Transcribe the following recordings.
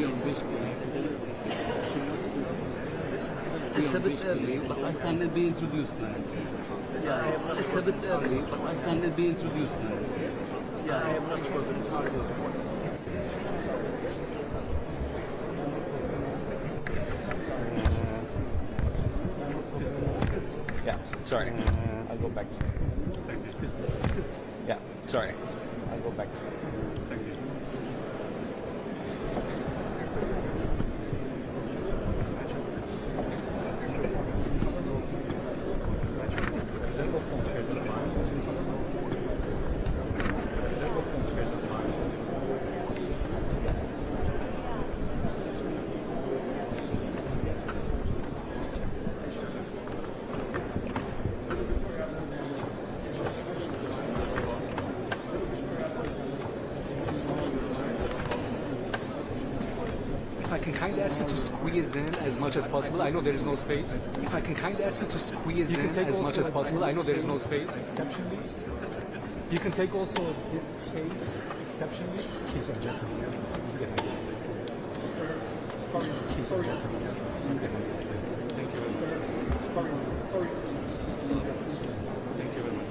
It's a bit early, but I can be introduced now. Yeah, it's a bit early, but I can be introduced now. Yeah, I am not sure. Yeah, sorry. I'll go back. Yeah, sorry. I'll go back. Thank you. If I can kindly ask you to squeeze in as much as possible. I know there is no space. If I can kindly ask you to squeeze in as much as possible. I know there is no space. Exceptionally. You can take also this space exceptionally. She's a gentleman. She's a gentleman. Thank you very much. Thank you very much.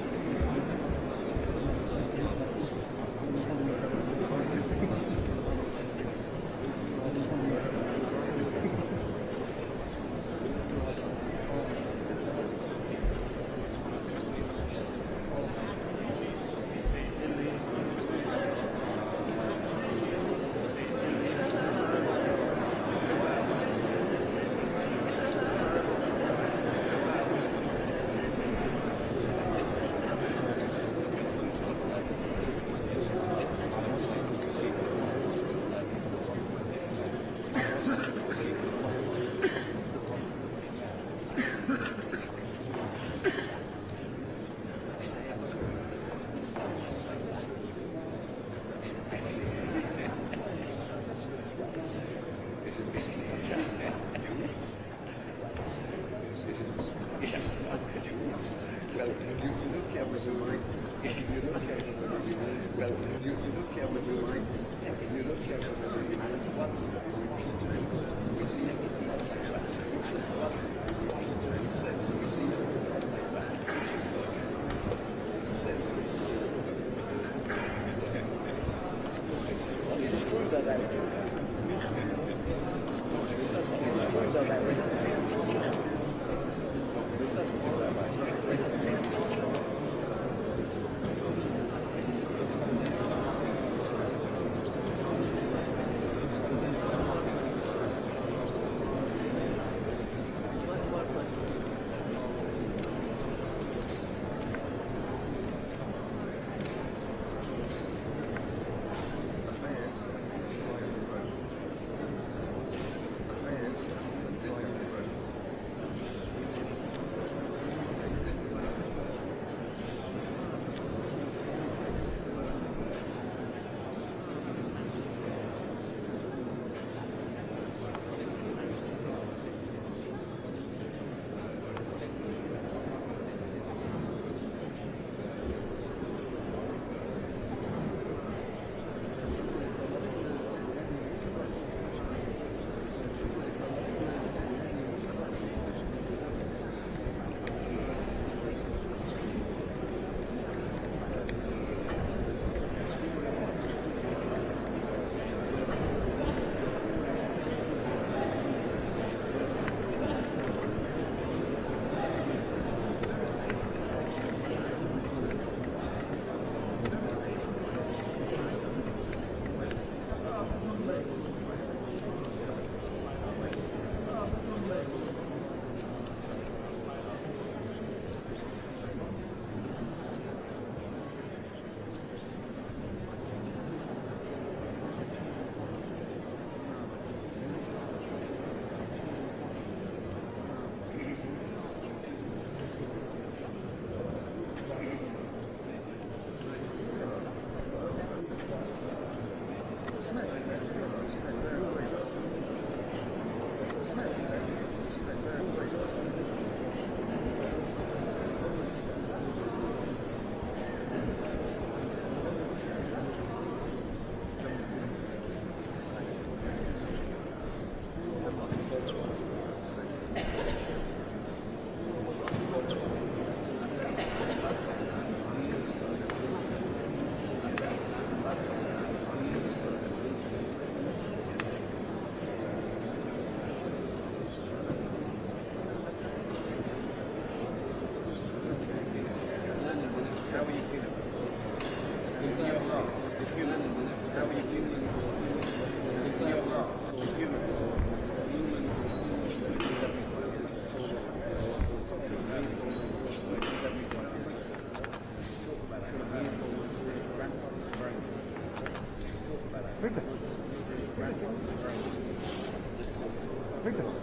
My grandfather,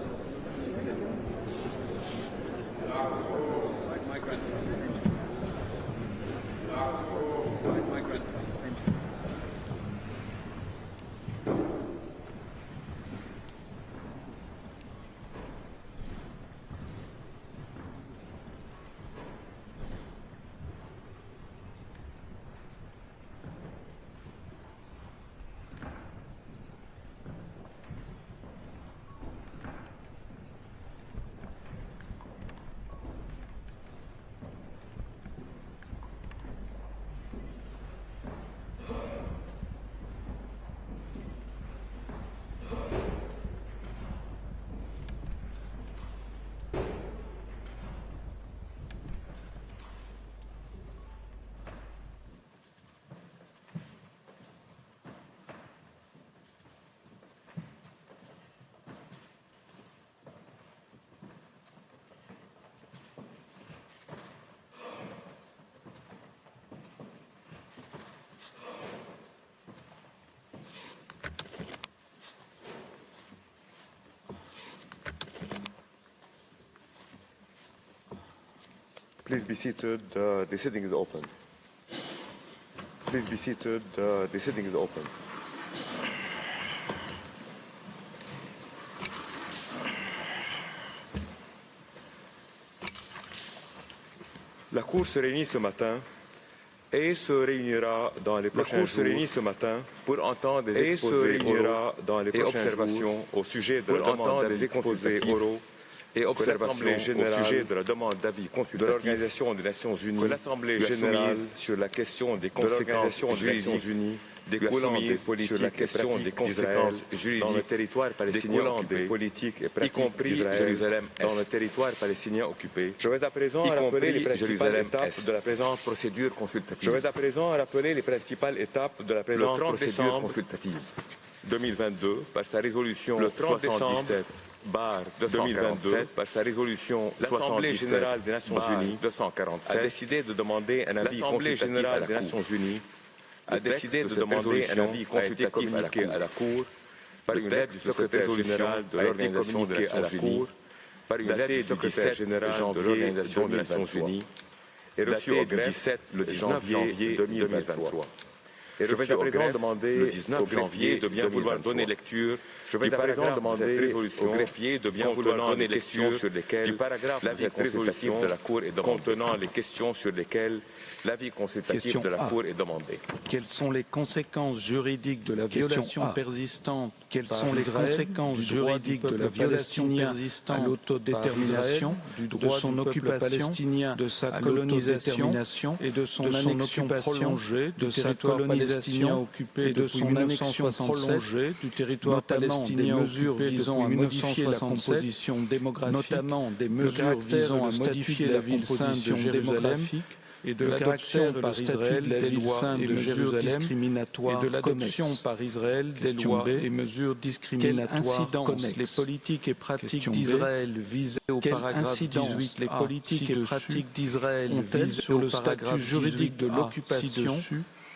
same shit. My grandfather, same shit. Please be seated. The sitting is open. Please be seated. The sitting is open. La Cour se réunit ce matin et se réunira dans les prochains jours. La Cour se réunit ce matin pour entendre des exposés oraux dans les observations au sujet de la demande des exposés oraux et observations au sujet de la demande d'avis consultatif de l'Organisation des Nations Unies, que l'Assemblée générale sur la question des conséquences juridiques découlant des politiques sur la question des conséquences juridiques dans le territoire palestinien occupé, politiques et pratiques, y compris Jérusalem dans le territoire palestinien occupé. Je vais à présent rappeler les principales étapes de la présente procédure consultative. Je vais à présent rappeler les principales étapes de la présente procédure consultative. 2022 par sa résolution le 30 77 2022 par sa résolution l'Assemblée générale des Nations Unies 247 a décidé de demander un avis consultatif à la Cour. A décidé de demander un avis consultatif à la Cour par une lettre du secrétaire général de l'Organisation des Nations Unies, par une lettre du secrétaire général de l'Organisation des Nations Unies et reçu au greffe le 19 janvier 2023. Et je vais à présent demander au greffier de bien vouloir donner lecture. Je vais à présent demander au greffier de bien vouloir donner lecture sur lesquelles du paragraphe de cette résolution de la Cour est demandé, contenant les questions sur lesquelles l'avis consultatif de la Cour est demandé. Quelles sont les conséquences juridiques de la violation persistante Quelles sont les conséquences juridiques de la violation persistante à l'autodétermination, de son occupation, de sa colonisation et de son annexion prolongée, de sa colonisation occupée et de son annexion prolongée du territoire palestinien, mesures visant à modifier la composition démographique, notamment des mesures visant à modifier la ville sainte de Jérusalem, et de l'adoption par Israël des lois et mesures discriminatoires et de l'adoption par Israël des lois et mesures discriminatoires connexes. Les politiques et pratiques d'Israël visées au paragraphe 18, les politiques et pratiques d'Israël visées au statut juridique de l'occupation,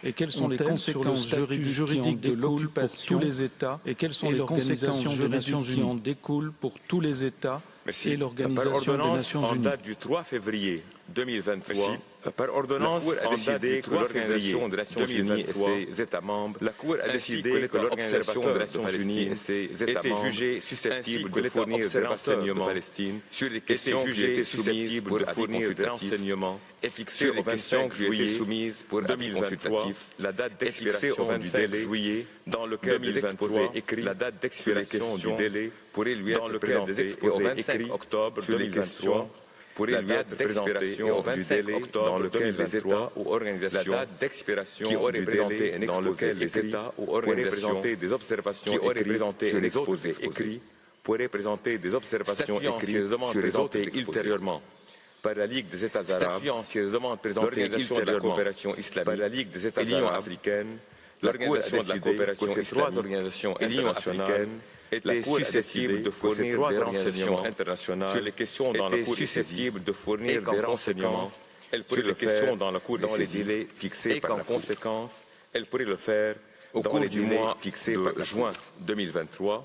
et quelles sont les conséquences juridiques de l'occupation pour tous les États, et quelles sont les conséquences juridiques qui en découlent pour tous les États et l'Organisation des Nations Unies. En date du 3 février 2023, par ordonnance, la Cour a décidé que l'Organisation des Nations Unies et ses États membres, la Cour a décidé que l'Organisation des Nations Unies et ses États membres étaient jugés susceptibles de fournir des renseignements Palestine sur les questions jugées susceptibles de fournir des renseignements et fixé aux questions qui étaient soumises pour avis consultatif, la date d'expiration du délai juillet dans lequel les exposés écrits, la date d'expiration du délai pourrait lui être présentée au 25 octobre 2023 pourrait lui être présenté au 25 octobre dans lequel les États ou organisations qui auraient présenté dans lequel les États ou organisations des observations qui auraient présenté un exposé écrit pourraient présenter des observations écrites présentées ultérieurement par la Ligue des États arabes, l'Organisation de la coopération islamique, par la Ligue des États arabes africaine, l'Organisation de la coopération islamique, trois organisations internationales étaient susceptibles de fournir des renseignements internationaux sur les questions dans la Cour susceptibles de fournir des renseignements sur les questions dans la Cour dans les délais fixés par la conséquence, elle pourrait le faire au cours du mois fixé par juin 2023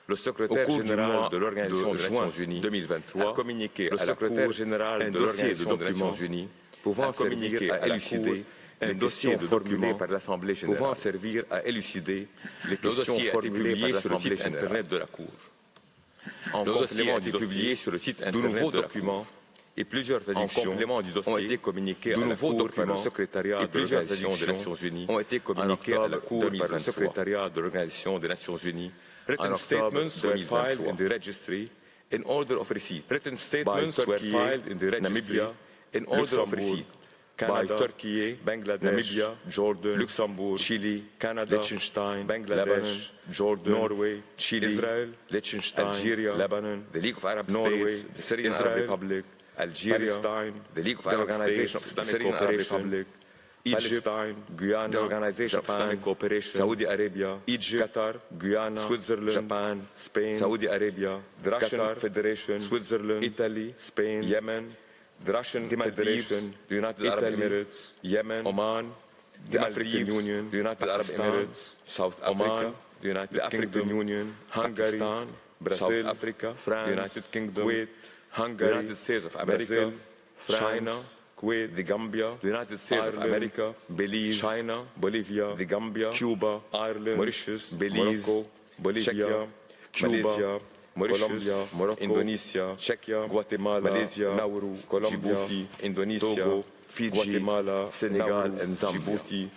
Le secrétaire général de l'Organisation des Nations Unies 2023 a communiqué à la Cour générale de l'Organisation des Nations Unies pouvant servir à élucider les dossiers formulés par l'Assemblée générale, pouvant servir à élucider les questions formulées par l'Assemblée générale. Internet de la Cour. En complément du publié sur le site Internet de nouveaux documents et plusieurs traductions ont été communiqués à la Cour par le secrétariat de l'Organisation des Nations Unies ont été communiqués à la Cour par le secrétariat de l'Organisation des Nations Unies. Written statements were filed in the Registry in order of receipt. Written statements were filed in the Registry in order of receipt. Canada, by Turkey, Bangladesh, Namibia, Jordan, Luxembourg, Chile, Canada, Liechtenstein, Bangladesh, Lebanon, Jordan, Norway, Chile, Israel, Liechtenstein, Algeria, Lebanon, the League of Arab Norway, States, the Syrian Arab Republic, Algeria, Palestine, the League of Arab States, the Syrian Arab Republic, Egypt, Palestine, Guyana, the Organization of Islamic Cooperation, Saudi Arabia, Egypt, Qatar, Guyana, Switzerland, Japan, Spain, Saudi Arabia, the Russian Federation, Switzerland, Italy, Spain, Yemen, the Russian Federation, the United Arab Emirates, Yemen, Oman, the African Union, the United Arab Emirates, South Africa, the United African Union, Hungary, Brazil, South Africa, France, the United Kingdom, Kuwait, Hungary, the United States of America, China, Kuwait, the Gambia, the United States of America, Belize, China, Bolivia, the Gambia, Cuba, Ireland, Mauritius, Belize, Morocco, Bolivia, Cuba, Malaysia, Mauritius, Colombia, Morocco, Indonesia, Czechia, Guatemala, Malaysia, Nauru, Colombia, Djibouti, Indonesia, Togo, Fiji, Guatemala, Senegal, Nauru, and Zambia. Djibouti,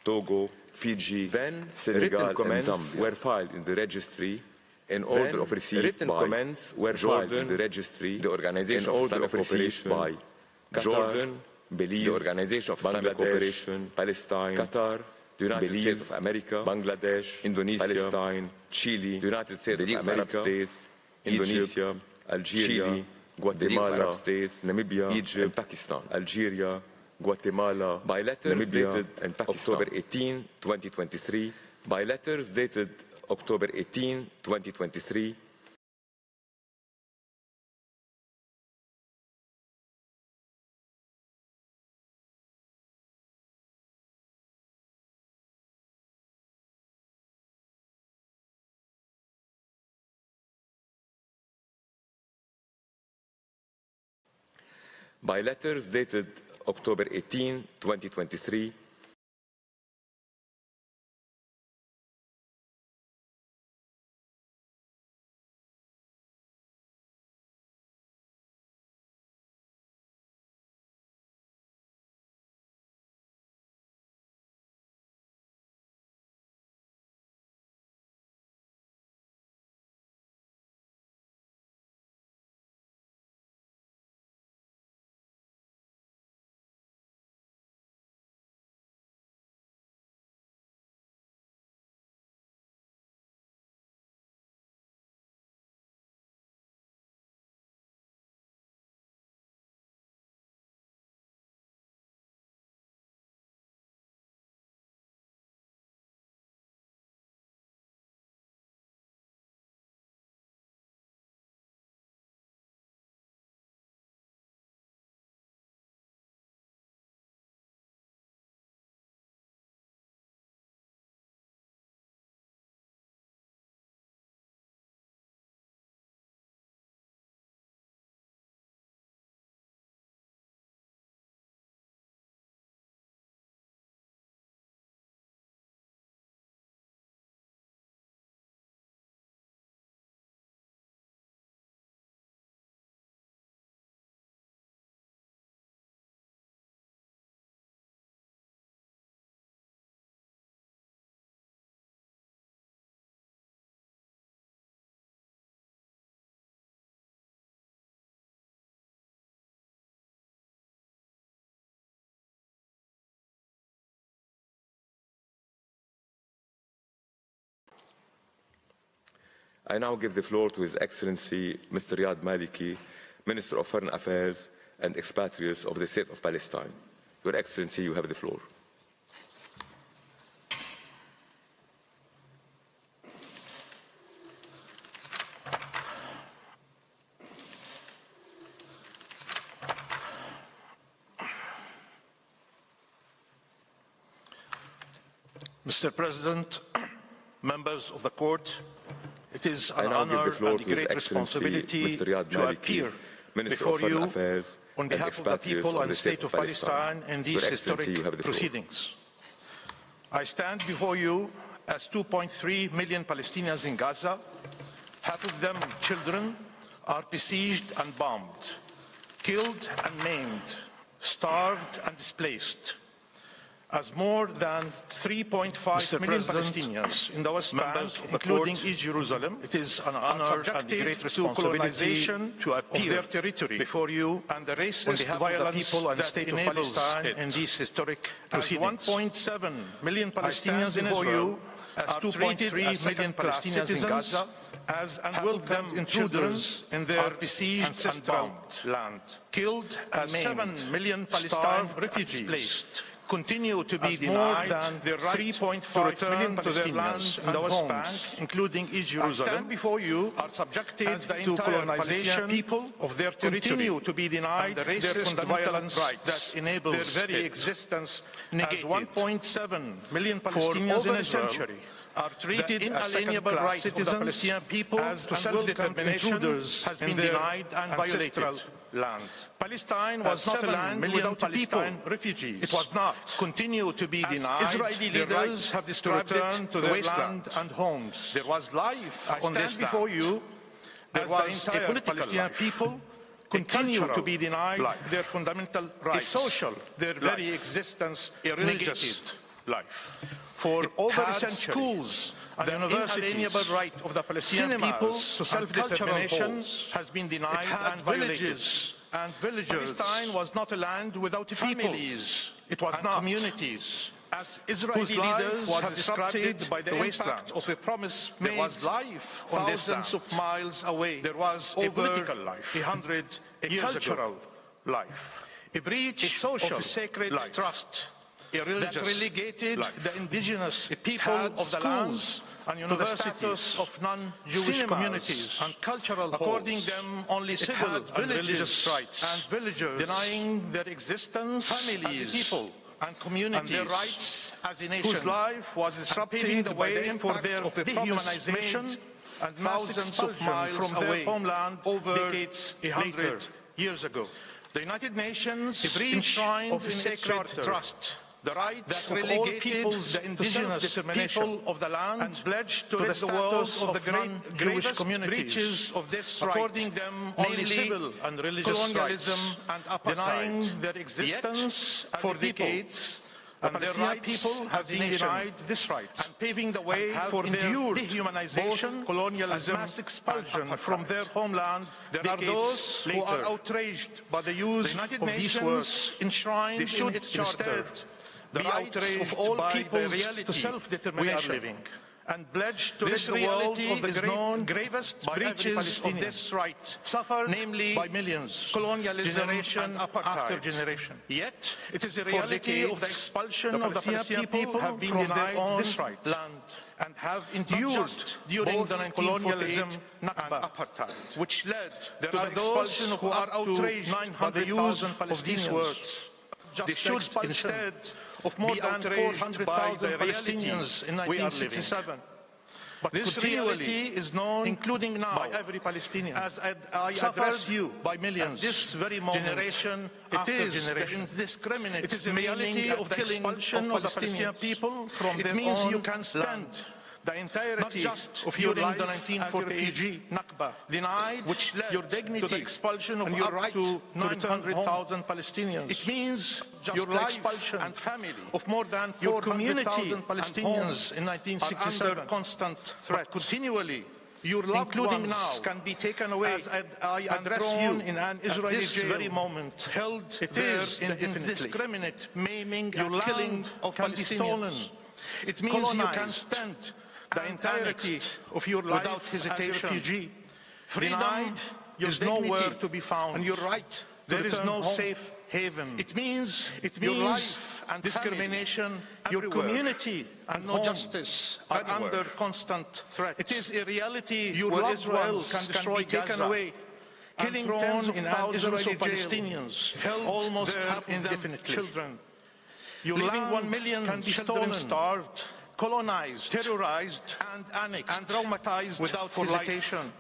Togo, Fiji, then Senegal comments and Zambia were filed in the registry in order of receipt written by comments were filed in the registry, the Organization of Islamic Cooperation by Qatar, Jordan, Belize, the Organization of Islamic Cooperation, Palestine, Qatar, the United States of America, Bangladesh, Indonesia, Palestine, Chile, the United States of America, States, Indonesia, Egypt, Algeria, Chile, Guatemala, Arab States, Namibia, Egypt, and Pakistan, Algeria, Guatemala, by letters Namibia, dated and Pakistan. October 18, 2023, by letters dated October 18, 2023, by letters dated October 18, 2023, I now give the floor to His Excellency Mr. Riad Maliki, Minister of Foreign Affairs and Expatriates of the State of Palestine. Your Excellency, you have the floor. Mr. President, members of the Court, It is I an now give the honor floor and to a His great Excellency responsibility Mr. Riad to Maliki, appear Minister before of Foreign you Affairs on and behalf of the expatriates people of and the state of Palestine in these Your Excellency, you have historic the floor. proceedings. I stand before you as 2.3 million Palestinians in Gaza, half of them children, are besieged and bombed, killed and maimed, starved and displaced. As more than 3.5 million Palestinians in the West Bank, including East Jerusalem, it is an honor and a great responsibility to appear their territory before you and the racist violence people and state of Palestine in these historic proceedings. 1.7 million Palestinians before you as 2.3 million Palestinians in Gaza as unwelcome intruders in their besieged and bombed land, killed and maimed, 7 million Palestinian refugees displaced, continue to be denied their right 3.5 million to their land in the West Bank, including East Jerusalem, before you are subjected to colonization people of their territory, continue to be denied their fundamental rights that enables their very existence negated. 1.7 million Palestinians in a century are treated as inalienable rights citizens of the Palestinian people as to self-determination has been denied and violated. Land. Palestine was not a land without Palestine refugees. It was not. Continue to be denied. Israeli leaders have described it to their land and homes. There was life on this land. Before you, there was a political Palestinian people continue to be denied their fundamental rights, a social, their very existence, a religious life. For over a century, schools and the inalienable right of the Palestinian people to self-determination has been denied and violated. Palestine was not a land without families. It was not communities. As Israeli leaders have described it by the impact of a promise made, there was life on thousands of miles away. There was a political life, 100 years ago, life, a breach of a sacred trust, a religious that relegated the indigenous people of the lands and universities of non-Jewish communities and cultural according them only civil and religious rights and villagers, denying their existence, families, people and communities, and their rights as a nation, whose life was disrupted by the impact for their dehumanization and thousands of miles from their homeland over decades, 100 years ago. The United Nations enshrined in sacred trust the right that relegated the indigenous people of the land and pledged to rid the world of the great Jewish breaches of this right, according them only civil and religious colonialism and apartheid, denying their existence for decades. And their right people have been denied this right, and paving the way for their dehumanization, colonialism, mass expulsion from their homeland. There are those who are outraged by the use of these words enshrined in its charter. The right of all people to self-determination we are living, and pledged to rid the world of the gravest breaches of this right, suffered namely by millions, colonialism generation after generation. Yet, it is a reality of the expulsion of the Palestinian people have been denied this right land and have endured during the colonialism and apartheid, which led to the expulsion of who are outraged by the use of these words. They should instead of more than 400,000 Palestinians in 1967. But this reality is known, including now, by every Palestinian. As I address you, by millions, this very moment, generation after generation. It is a reality of the expulsion of the Palestinian people from their own land. It means you can spend the entirety of your life the 1948 Nakba, denied which led your dignity to the expulsion of your right to 900,000 Palestinians. It means your life and family of more than 400,000 Palestinians in 1967 are under constant threat. Continually, your loved ones now can be taken away as I address you in an Israeli jail very moment, held there indiscriminate maiming and killing of Palestinians. It means you can spend the entirety of your life without hesitation. Refugee. Freedom is nowhere to be found, and you're right. There is no safe haven. It means your life and discrimination, your community and no justice are under constant threat. It is a reality your loved ones can destroy, taken away, killing tens of thousands of Palestinians, held almost indefinitely. Children. Your living 1 million can be stolen, starved, colonized, terrorized, and annexed, and traumatized without hesitation.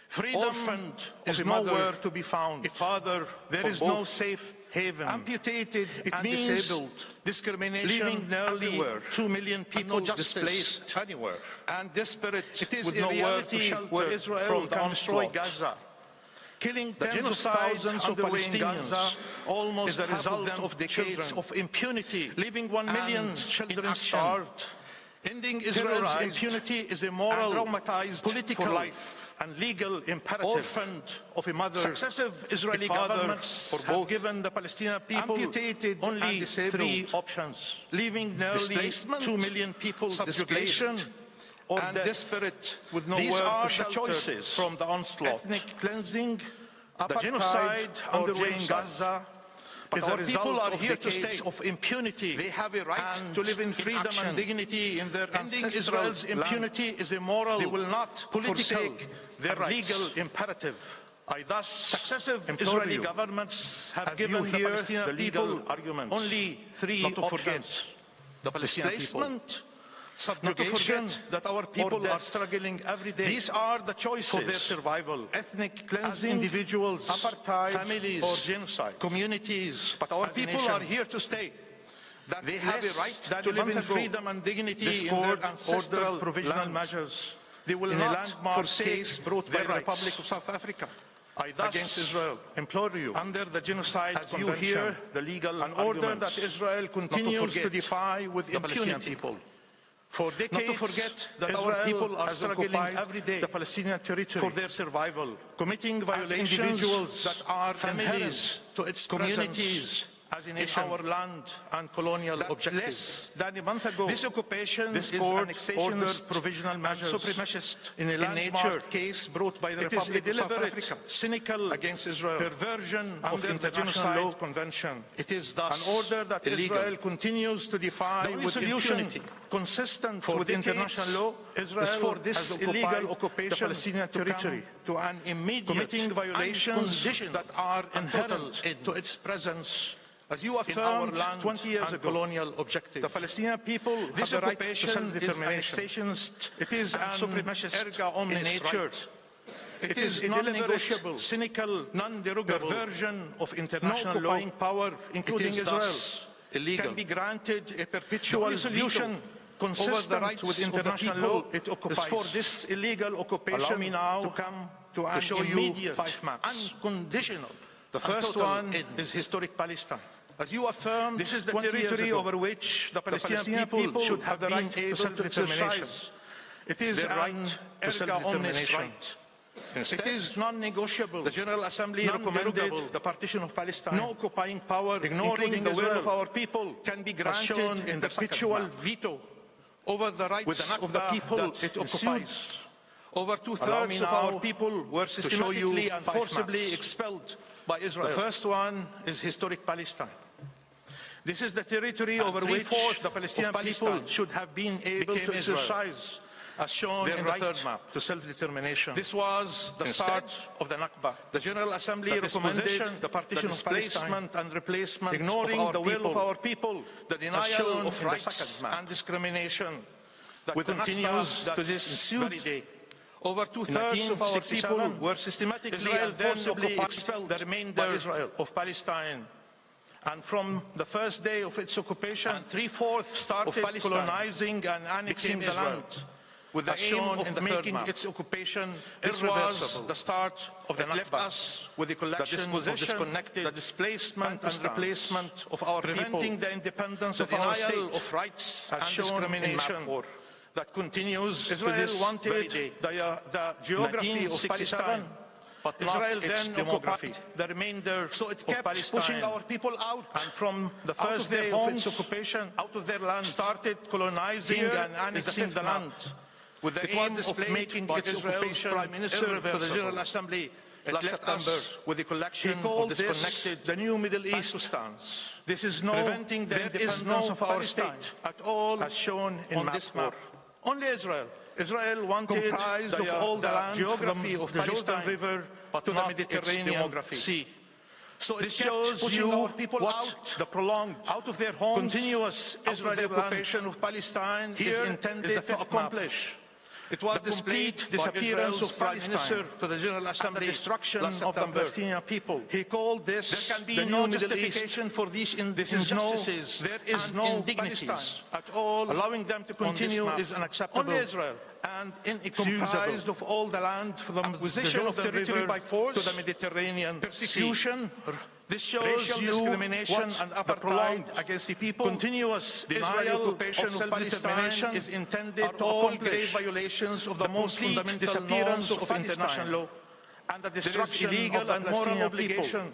Freedom orphaned is nowhere to be found. A father, there is no safe haven. Amputated, it means disabled. Discrimination, leaving nearly everywhere. 2 million people displaced anywhere. And desperate, it is with nowhere to shelter where Israel can destroy Gaza. Killing tens of thousands of Palestinians almost as a result of decades of impunity, leaving 1 million children starved. Ending Israel's impunity is a moral, traumatized, political life and legal imperative. Orphaned of a mother, successive Israeli governments for both have given the Palestinian people amputated only 3 options, leaving nearly 2 million people displaced or and desperate with nowhere to shelter choices from the onslaught. Ethnic cleansing, the genocide underway in Gaza. But our people are here to stay of impunity. They have a right to live in freedom and dignity in their ancestral Israel's impunity is immoral. They will not forsake their legal imperative. I thus successive Israeli governments have given the Palestinian people arguments. Only 3 not to forget the displacement, subjugation that our people are struggling every day. These are the choices for their survival. Ethnic cleansing, individuals, apartheid, families, or genocide, communities. But our people are here to stay. That they have a right to live in freedom and dignity in their ancestral provisional measures. They will not forsake case brought by the Republic of South Africa. I thus against Israel implore you, under the genocide convention, you hear the legal an order that Israel continues to defy with impunity. People. For decades, not to forget that Israel our people are struggling every day the Palestinian territory for their survival, committing violations individuals that are families to its communities as a nation in our land and colonial objectives. Less than a month ago, this occupation is annexationist provisional measures supremacist in a landmark case brought by the Republic of South Africa, cynical against Israel, perversion under the Genocide Law Convention. It is thus an order that illegal. Israel continues to defy with impunity, consistent with international law. Israel is for this illegal occupation the Palestinian territory to an immediate committing violations that are inherent to its presence. As you affirmed in our land 20 years ago, colonial objective. The Palestinian people this have the right to self-determination. It is an supremacist erga omnes nature. It is a non-negotiable, cynical, non-derogable version of international law. Power, including Israel, illegal. Can be granted a perpetual solution consistent the rights with international law. It occupies. For this illegal occupation, allow me now to come to show you 5 maps. Unconditional. The first one is historic Palestine. As you affirmed, this is the territory over which the Palestinian people should have the right to self-determination. It is the right to self-determination. It is non-negotiable. The General Assembly recommended the partition of Palestine. No occupying power, ignoring the will of our people, can be granted in the perpetual veto over the rights of the people it occupies. Over 2/3 of our people were systematically and forcibly expelled by Israel. The first one is historic Palestine. This is the territory over which the Palestinian people should have been able to exercise, as shown in the third map, to self-determination. This was the start of the Nakba. The General Assembly recommended the partition of Palestine and replacement, ignoring the will of our people, the denial of rights and discrimination that continues to this very day. Over 2/3 of our people were systematically and forcibly expelled the remainder of Palestine. And from the first day of its occupation, 3/4 started colonizing and annexing the land with the aim of making its occupation irreversible. The start of the Nakba left us with the collection of disconnected, the displacement and replacement of our preventing the independence of our state of rights and discrimination. That continues Israel wanted the geography of Palestine, but Israel then occupied the remainder so it kept pushing our people out. And from the first day of its occupation, out of their land, started colonizing and annexing the land with the aim of making its occupation Prime Minister to the General Assembly last September with the collection of disconnected the new Middle East stance. This is preventing the independence of our state at all, as shown in this map. Only Israel. Israel wanted comprised of all the land geography of the Jordan River to the Mediterranean Sea. So it shows pushing our people out, the prolonged, out of their homes, continuous Israeli occupation of Palestine here is intended to accomplish. It was the complete disappearance of Prime Minister to the General Assembly, and the destruction of the Palestinian people. He called this, there can be no justification for these injustices. There is no indignities at all. Allowing them to continue is unacceptable. Only Israel and inexcusable. Comprised of all the land from the acquisition of territory by force to the Mediterranean persecution. This shows racial discrimination and apartheid against the people. Continuous Israeli occupation of Palestine is intended to accomplish grave violations of the most fundamental disappearance of international law and the destruction illegal and moral obligation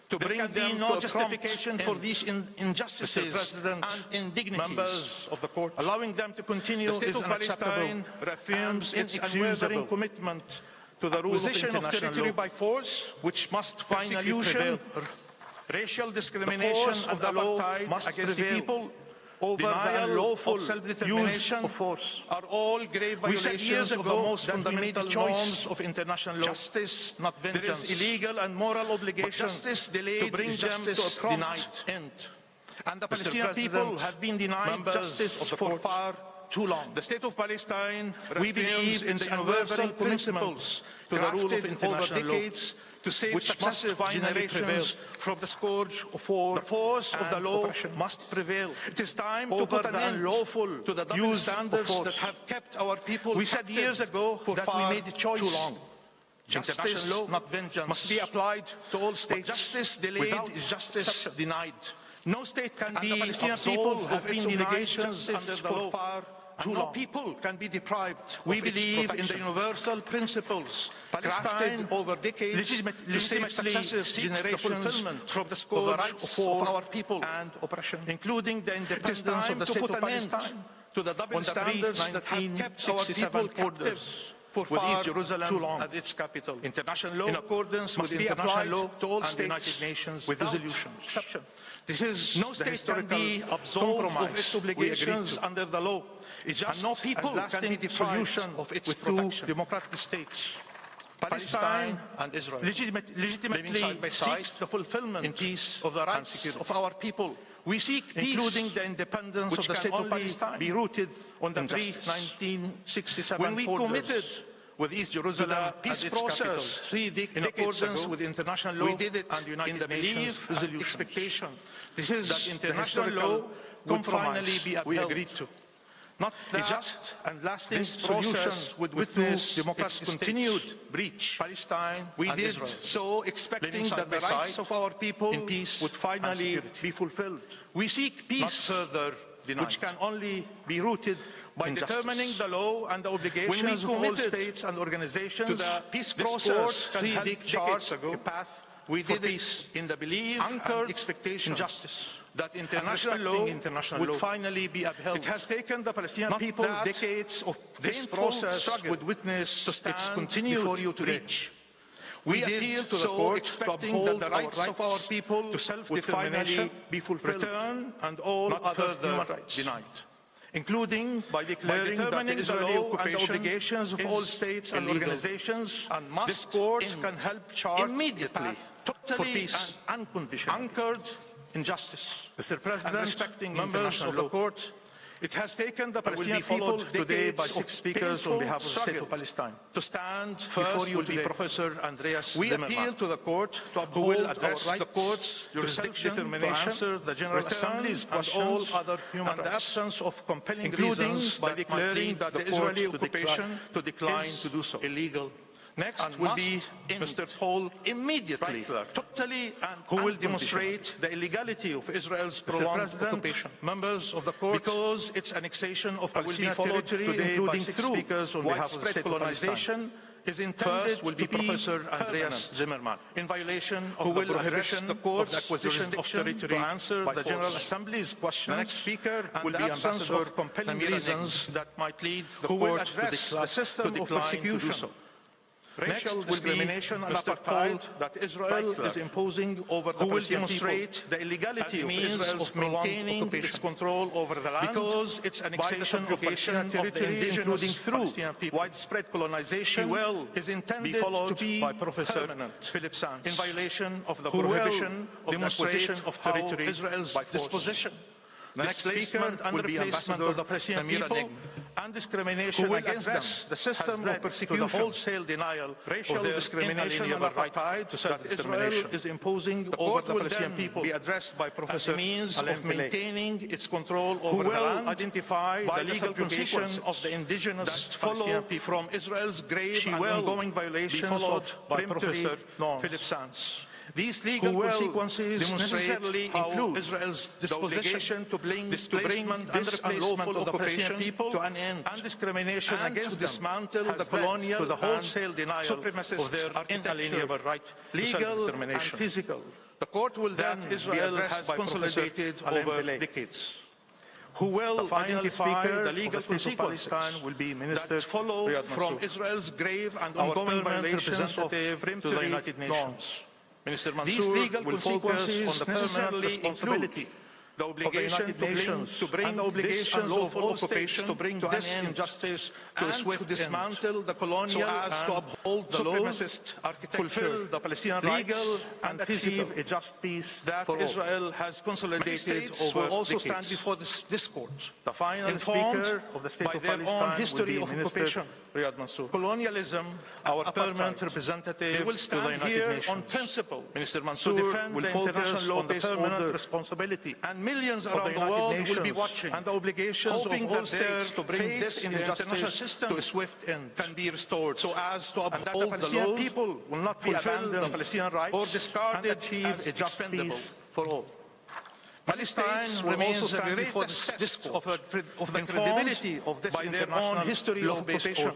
to bring them no justification for these injustices and indignities. Members of the court, allowing them to continue is unacceptable. Palestine reaffirms its unwavering commitment to the rule of territory by force, which must finally prevail. Racial discrimination and apartheid must against the people over the unlawful self-determination of force are all grave violations of the most fundamental norms of international law. Justice, not vengeance. There is illegal and moral obligation. Justice delayed to bring them to a prompt end. And the Palestinian people have been denied justice for far too long. The state of Palestine, we believe in the universal principles to the rule of international decades law, to save successive generations from the scourge of war. The force of the law must prevail. It is time to put an end to the double standards that have kept our people. We said years ago that we made a choice too long. Justice, law, not vengeance, must be applied to all states. Justice delayed is justice denied. No state can be the Palestinian people have been denied justice under the law. No people can be deprived. We believe in the universal principles crafted over decades to save successive generations from the scourge of our people and oppression, including the independence of the state of Palestine, to the double standards that have kept our people captive for far too long at its capital. International law, in accordance with international law, to all states, United Nations with resolutions. Exception. This is no state can be absolved of its obligations under the law. And no people can be deprived of its protection. Democratic states, Palestine and Israel, legitimately side by side, seeks the fulfillment in peace of the rights of our people. We seek peace, including the independence of the state of Palestine, be rooted on the pre-1967 when we committed with East Jerusalem to the peace process 3 decades in accordance ago, with international law, we did it and United in the belief and expectation. This is that international law would finally be upheld. We agreed to. Not that a just and lasting process would witness democratic continued breach. Palestine, we did Israel, so expecting that the rights of our people in peace would finally be fulfilled. We seek peace, not further denied, which can only be rooted by determining the law and the obligations of all states and organizations to the peace process 3 decades ago. A path we did it in the belief and expectation in justice that international law would finally be upheld. It has taken the Palestinian people decades of this process would witness to stand its continued before you to reach. We appeal to the court expecting that the rights of our people to self-determination be fulfilled, return and all other human rights denied, including by declaring that the Israeli occupation and the obligations of all states and organizations, and this court can help chart immediately for peace and unconditional, anchored in justice. Mr. President, and respecting members of the court, it has taken the Palestinian people today by 6 speakers on behalf of the state of Palestine to stand first will be Professor Andreas Zimmerman. We appeal to the court to uphold the court's jurisdiction to answer the General Assembly's questions and all other human rights, and the absence of compelling reasons by declaring that the Israeli occupation to decline to do so illegal. Next will be Mr. Paul immediately, Reichler, totally, and who will demonstrate the illegality of Israel's prolonged occupation. Members of the court, because its annexation of Palestinian territory, including through speakers on behalf of state colonization, is intended first will be Professor Andreas Zimmerman, in violation of who will address the court's acquisition of territory to answer the General Assembly's questions. The next speaker will be Ambassador of compelling reasons that might lead the court to decline to do so. racial discrimination and apartheid that Israel is imposing over the Palestinian demonstrate the illegality of Israel's maintaining its control over the land because its annexation of Palestinian territory, including through widespread colonization, is intended be followed by Professor Philip Sands in violation of the prohibition of the acquisition of territory Israel's by disposition. The next speaker will be Ambassador of the Palestinian people and discrimination against them. The system of persecution, the wholesale denial, racial discrimination and apartheid that Israel is imposing over the Palestinian people be addressed by Professor means of maintaining its control over the land, identify the legal consequences of the indigenous that follow from Israel's grave and ongoing violations of by Professor Philip Sands. These legal consequences necessarily include Israel's disposition to bring displacement and replacement of the Palestinian people to an end, and discrimination against them, dismantle the colonial to the wholesale denial of their inalienable right, legal and physical. The court will then Israel has consolidated over decades. Who will identify the legal consequences will be that follow from Israel's grave and ongoing violations of to the United Nations. Minister Mansour will focus on the permanent responsibility, the obligation to bring this unlawful occupation to bring this injustice to swift dismantle the colonial and to uphold the supremacist architecture, fulfill the Palestinian legal and achieve a just peace that Israel has consolidated over also stand before this court. The final speaker of the state of Palestine history of occupation. Riad Mansour. Colonialism, our permanent representative will stand here Nations. On principle. Minister Mansour will focus on the permanent responsibility. And millions around the world will be watching. And the obligations hoping of all states to bring this in the international system to a swift end can be restored so as to uphold the Palestinian people will not be abandoned the Palestinian rights or discarded and achieve a just peace for all. Palestine remains the greatest discourse of the credibility of this by their own history of occupation.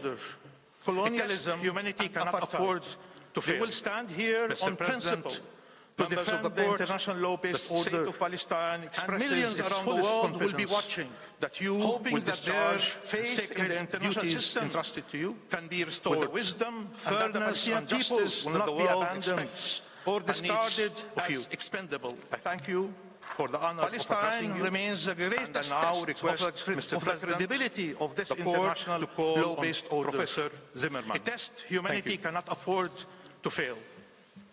Colonialism, humanity cannot afford to fail. We will stand here on principle to defend the international law-based order. The state of Palestine and millions around the world will be watching that you hoping that their faith in the international system entrusted to you can be restored. With the wisdom, fairness, and justice will not be abandoned or discarded as expendable. I thank you for the honor Palestine remains the greatest test of the credibility of this international law-based order. Professor Zimmerman. A test humanity cannot afford to fail.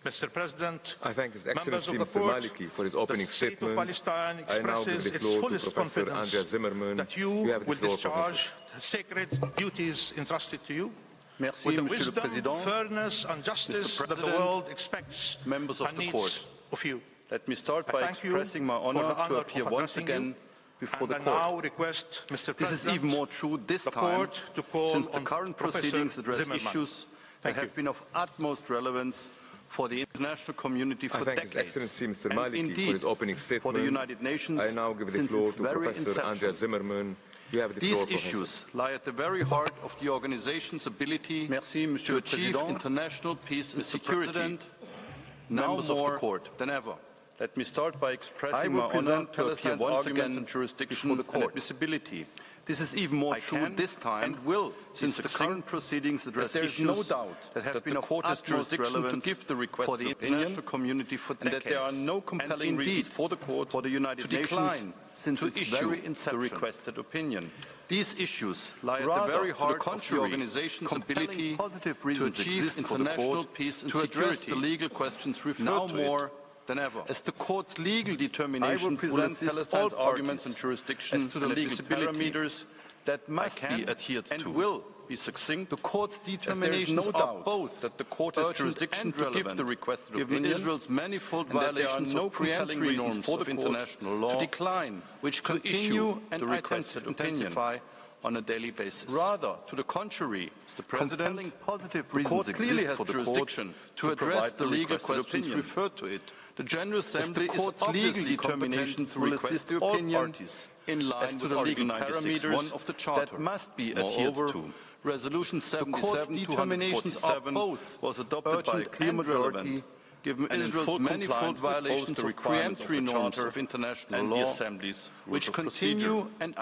Mr. President, I thank His Excellency Mr. Maliki for his opening statement. I now give the floor to Professor Andreas Zimmerman. That you will discharge sacred duties entrusted to you. Merci, with the Monsieur wisdom, le Président, fairness and justice that the world expects members of the court. Of you. Let me start by expressing my honor to appear once again before the court. Now request Mr. This is even more true this time, since the current proceedings address issues that have been of utmost relevance for the international community for decades. His Excellency Mr. Maliki for his opening statement. For the United Nations, I now give the floor to Professor Andreas Zimmerman. You have the floor, These issues lie at the very heart of the organization's ability to achieve international peace and security, now more than ever. Let me start by expressing my honor to appear once again and jurisdiction and admissibility. This is even more true this time, and will, since the current proceedings address issues no doubt that have been of utmost relevance to give the request for the international community for decades, and that there are no compelling reasons for the court for the United Nations since its very inception the requested opinion. These issues lie at the very heart of the organization's ability to achieve international peace and security, the legal questions referred to more than ever. As the court's legal determinations will assist Palestine's arguments and jurisdiction as to the legal parameters that must be adhered to and will be succinct. The court's determinations are both that the court has jurisdiction to give the requested opinion, Israel's manifold violations of preemptory norms of international law to decline, which continue and the requested intensify on a daily basis. Rather, to the contrary, Mr. President, positive the court clearly has jurisdiction to address the legal questions referred to it. The General Assembly the court's legal determinations will assist all parties in line with the legal parameters of the Charter that must be adhered to. Resolution 77/247 was adopted by a clear majority given Israel's manifold violations of preemptory norms of international law, which continue and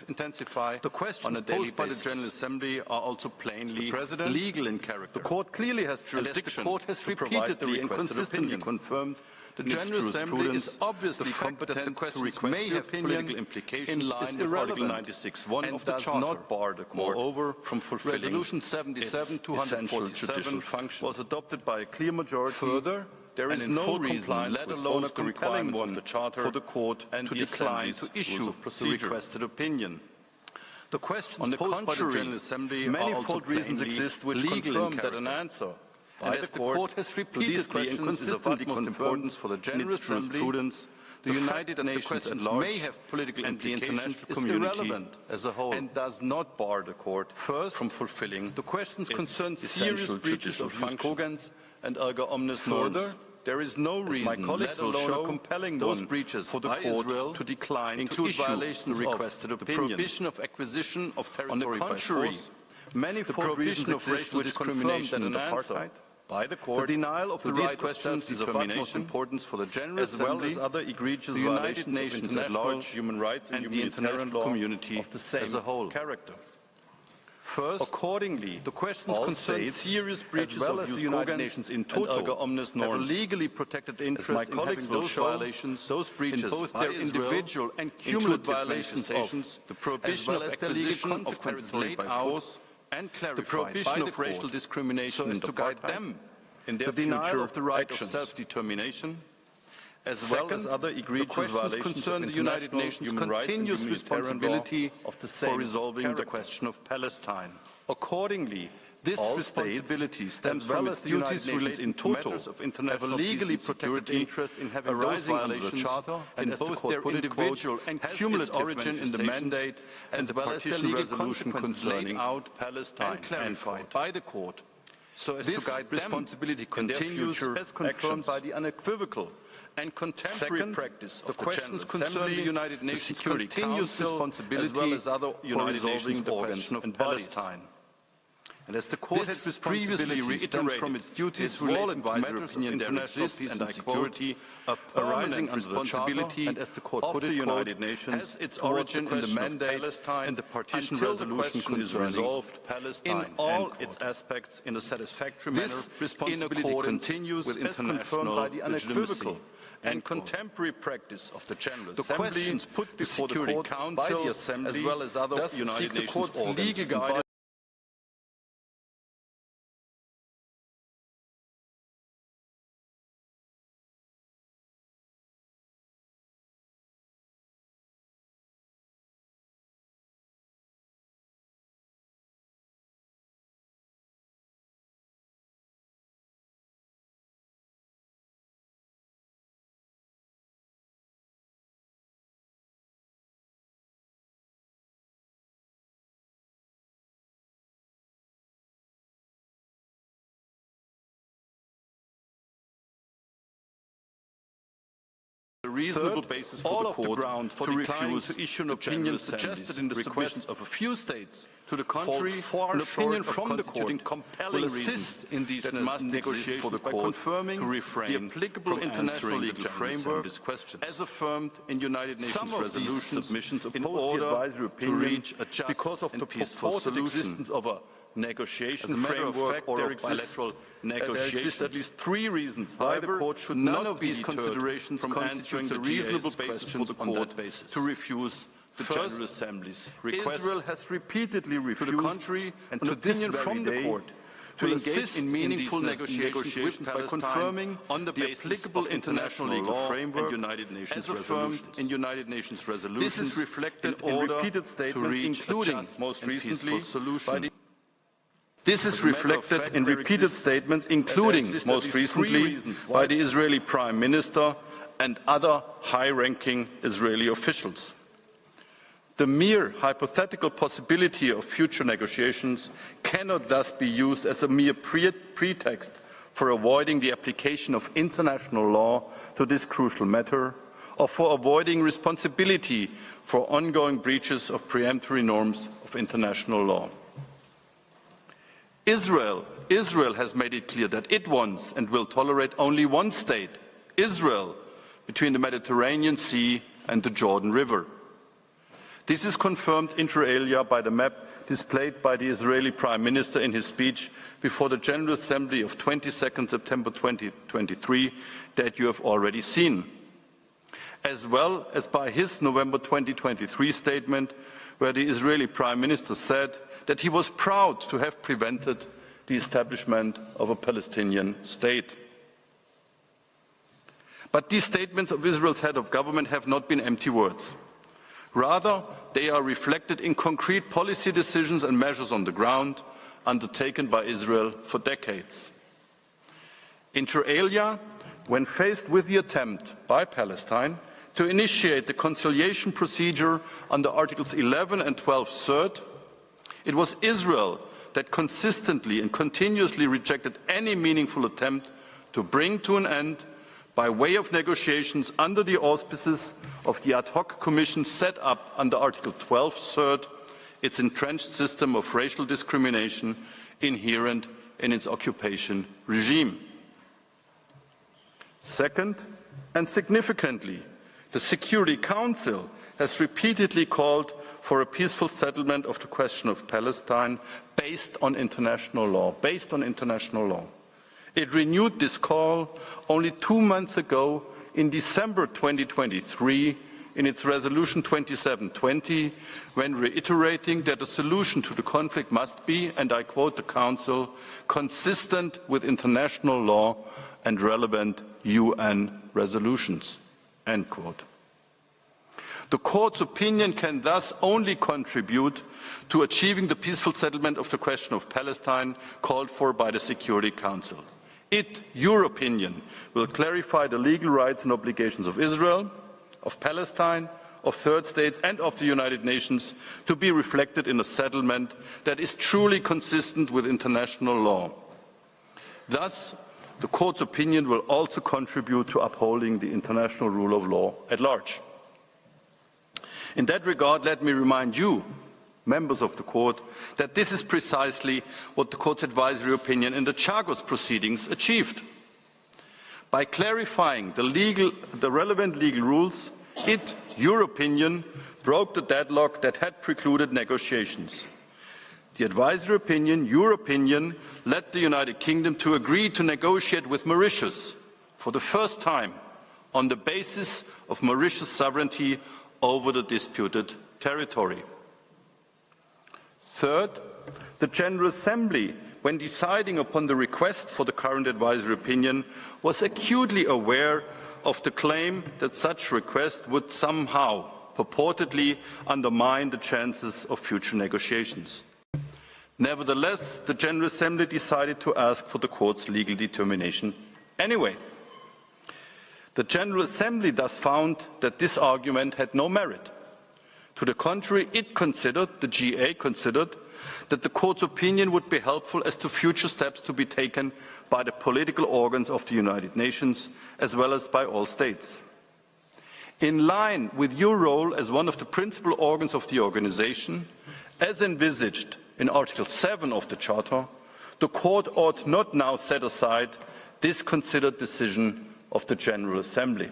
intensify The questions on a daily posed by basis. the General Assembly are also plainly legal in character. The Court clearly has the jurisdiction Court has to provide the repeatedly and requested consistently opinion. confirmed The in its General Assembly jurisprudence is obviously the fact competent that the to questions request may the have opinion political implications in line is with irrelevant Article 96(1) and of the does Charter. not bar the Court, Moreover, from fulfilling Resolution its 77-247 essential judicial function. was adopted by a clear majority. Further, there is and in no full reason, compliance let with alone a both the compelling requirements of one, the Charter for the Court and to the decline Assembly's to issue rules of the procedure. requested opinion. The questions On the posed by the contrary, General Assembly manifold are also reasons plainly exist which legal in confirm that character. an answer And by as the Court has to these repeatedly and questions is of consistently utmost confirmed importance for the in General its Assembly, jurisprudence, the United Nations at large may have political and the implications international is community irrelevant as a whole. and does not bar the Court First, from fulfilling the questions its concern essential serious breaches judicial of jus function. cogens and erga omnes Further, norms. there is no As reason, my colleagues let will alone show, a compelling those one, breaches for the by Court Israel to decline to include issue violations the requested of the opinion. prohibition of acquisition of On the territory by contrary, force, manifold the prohibition reasons of racial which confirm discrimination that and an answer apartheid, by the Court the denial of to the these right of questions is of utmost self-determination, importance for the General as well Assembly, as other egregious the United violations of Nations at international large, human rights and the humanitarian international law community of the same as a whole. character. First, Accordingly, the questions all concern states, serious breaches as well of as jus the United cogens Nations in and total, erga omnes have a norms. legally protected As interest my in colleagues having will those show, violations, those breaches in both by their Israel individual and include cumulative violations of manifestations, the prohibition as well of as their acquisition legal of consequences territory laid by out force, and clarified the prohibition by the of racial Court, discrimination so as and to guide apartheid, them in their the denial future of the right actions. of self-determination, as Second, well as other the egregious questions violations concern of the United international Nations' human rights and continuous humanitarian responsibility law of the same for resolving character. the question of Palestine. Accordingly, this All responsibility states, stems as well from as its the United duties Nations relating in to total, matters of have a international legally peace and protected security interest in having those arising under the violations, Charter, and and as the both Court their put it, individual quote, and has cumulative its origin in the mandate and the as well as their partition legal resolution consequences concerning laid out Palestine and clarified by the Court, so as This to guide responsibility them in their continues future as confirmed actions. by the unequivocal and contemporary Second, practice the of the questions General concern Assembly, the United Nations Security continuous Council, responsibility as well as other for United resolving Nations the organs question of and bodies. Palestine. And as the Court This has previously reiterated from its duties its relating role to advisory matters of opinion there international exists, peace and and I security, quote, a arising permanent under the Charter, responsibility and as the Court of put the it, United quote, Nations has its towards origin the in the question of mandate Palestine and the partition until the resolution question is concerning resolved Palestine in all end its quote. aspects in a satisfactory This manner responsibility in accordance continues with as confirmed international by the unequivocal legitimacy. and End quote. contemporary practice of the General The Assembly, questions put the before the Security Court Council, by the Assembly, as well as other thus United seek the Nations Court's organs legal and guidance a reasonable Third, basis for all the of the Court grounds for to declining refuse to issue an the opinion General suggested Assembly's in the request submissions of a few states. To the contrary, far an short opinion of from the constituting Court compelling will reasons assist in these that must exist negotiations for the by Court confirming to refrain the applicable from international answering the legal General framework Assembly's questions. as affirmed in United Nations Some of these resolutions submissions in oppose the order advisory to opinion reach a just because of and the peaceful purported solution. existence of a negotiation As a matter of framework fact, or there of exists bilateral negotiations. There exist at least three reasons why However, the Court should none not of be these deterred considerations from answering constitutes the a reasonable GA's basis for questions the on Court that basis. to refuse the First, General Assembly's request. Israel has repeatedly refused, to the contrary, and an to this opinion very from the day, Court to will insist assist in meaningful these negotiations with by Palestine confirming on the the basis applicable of international legal law framework and United Nations as affirmed resolutions. in United Nations resolutions. This is reflected in in repeated to statements, reach a including just most and recently peaceful solution. by the This is As a matter of reflected fact, in there repeated exist- statements, there including exist at most least three recently reasons why by the Israeli Prime Minister and other high-ranking Israeli officials. The mere hypothetical possibility of future negotiations cannot thus be used as a mere pretext for avoiding the application of international law to this crucial matter, or for avoiding responsibility for ongoing breaches of preemptory norms of international law. Israel has made it clear that it wants and will tolerate only one state, Israel, between the Mediterranean Sea and the Jordan River. This is confirmed inter alia by the map displayed by the Israeli Prime Minister in his speech before the General Assembly of 22nd September 2023 that you have already seen, as well as by his November 2023 statement where the Israeli Prime Minister said that he was proud to have prevented the establishment of a Palestinian state. But these statements of Israel's head of government have not been empty words. Rather, they are reflected in concrete policy decisions and measures on the ground undertaken by Israel for decades. Inter alia, when faced with the attempt by Palestine to initiate the conciliation procedure under Articles 11 and 12 third, it was Israel that consistently and continuously rejected any meaningful attempt to bring to an end, by way of negotiations under the auspices of the ad hoc commission set up under Article 12 third, its entrenched system of racial discrimination inherent in its occupation regime. Second, and significantly, the Security Council has repeatedly called for a peaceful settlement of the question of Palestine based on international law. It renewed this call only 2 months ago in December 2023 in its resolution 2720, when reiterating that a solution to the conflict must be, and I quote the Council, consistent with international law and relevant UN resolutions, end quote. The Court's opinion can thus only contribute to achieving the peaceful settlement of the question of Palestine called for by the Security Council. Your opinion, will clarify the legal rights and obligations of Israel, of Palestine, of third states and of the United Nations to be reflected in a settlement that is truly consistent with international law. Thus, the Court's opinion will also contribute to upholding the international rule of law at large. In that regard, let me remind you, members of the Court, that this is precisely what the Court's advisory opinion in the Chagos proceedings achieved. By clarifying the relevant legal rules, your opinion, broke the deadlock that had precluded negotiations. The advisory opinion, your opinion, led the United Kingdom to agree to negotiate with Mauritius for the first time on the basis of Mauritius' sovereignty over the disputed territory. Third, the General Assembly, when deciding upon the request for the current advisory opinion, was acutely aware of the claim that such request would somehow purportedly undermine the chances of future negotiations. Nevertheless, the General Assembly decided to ask for the Court's legal determination anyway. The General Assembly thus found that this argument had no merit. To the contrary, the GA considered that the Court's opinion would be helpful as to future steps to be taken by the political organs of the United Nations, as well as by all states. In line with your role as one of the principal organs of the organization, as envisaged in Article 7 of the Charter, the Court ought not now set aside this considered decision of the General Assembly.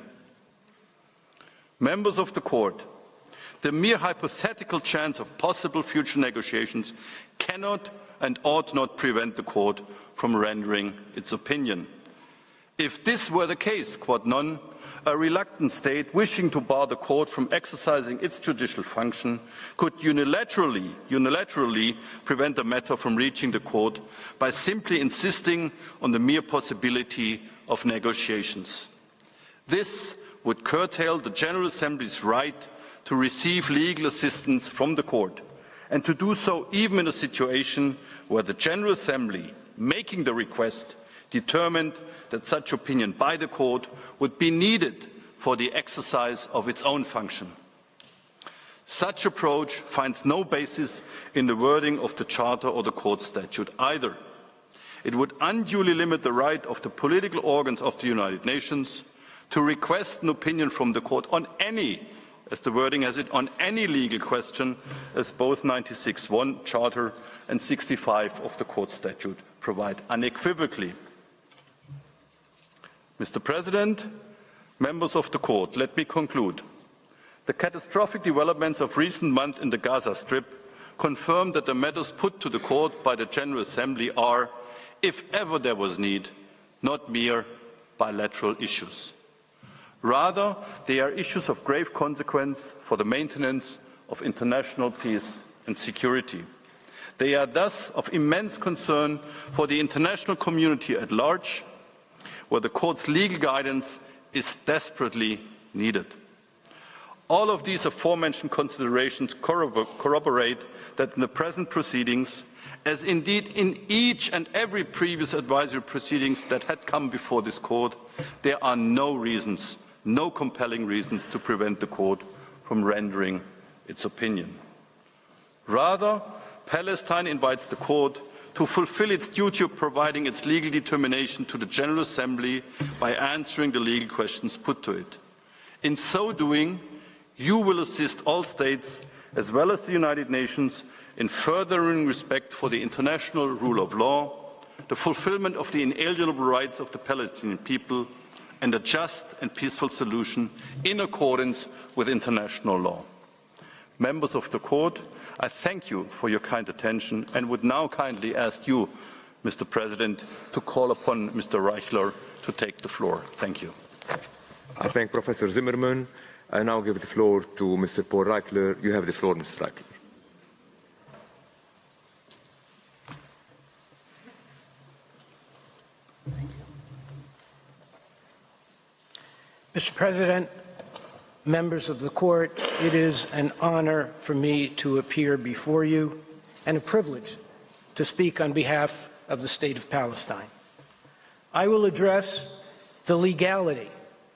Members of the Court, the mere hypothetical chance of possible future negotiations cannot and ought not prevent the Court from rendering its opinion. If this were the case, quod non, a reluctant state wishing to bar the Court from exercising its judicial function could unilaterally prevent the matter from reaching the Court by simply insisting on the mere possibility of negotiations. This would curtail the General Assembly's right to receive legal assistance from the Court, and to do so even in a situation where the General Assembly, making the request, determined that such opinion by the Court would be needed for the exercise of its own function. Such approach finds no basis in the wording of the Charter or the Court statute either. It would unduly limit the right of the political organs of the United Nations to request an opinion from the Court on any as the wording has it, on any legal question, as both 96.1 Charter and 65 of the Court Statute provide unequivocally. Mr. President, members of the Court, let me conclude. The catastrophic developments of recent months in the Gaza Strip confirm that the matters put to the Court by the General Assembly are, if ever there was need, not mere bilateral issues. Rather, they are issues of grave consequence for the maintenance of international peace and security. They are thus of immense concern for the international community at large, where the Court's legal guidance is desperately needed. All of these aforementioned considerations corroborate that in the present proceedings, as indeed in each and every previous advisory proceedings that had come before this Court, there are no reasons, no compelling reasons to prevent the Court from rendering its opinion. Rather, Palestine invites the Court to fulfill its duty of providing its legal determination to the General Assembly by answering the legal questions put to it. In so doing, you will assist all states, as well as the United Nations, in furthering respect for the international rule of law, the fulfillment of the inalienable rights of the Palestinian people, and a just and peaceful solution in accordance with international law. Members of the Court, I thank you for your kind attention and would now kindly ask you, Mr. President, to call upon Mr. Reichler to take the floor. Thank you. I thank Professor Zimmerman. I now give the floor to Mr. Paul Reichler. You have the floor, Mr. Reichler. Mr. President, members of the Court, it is an honor for me to appear before you and a privilege to speak on behalf of the State of Palestine. I will address the legality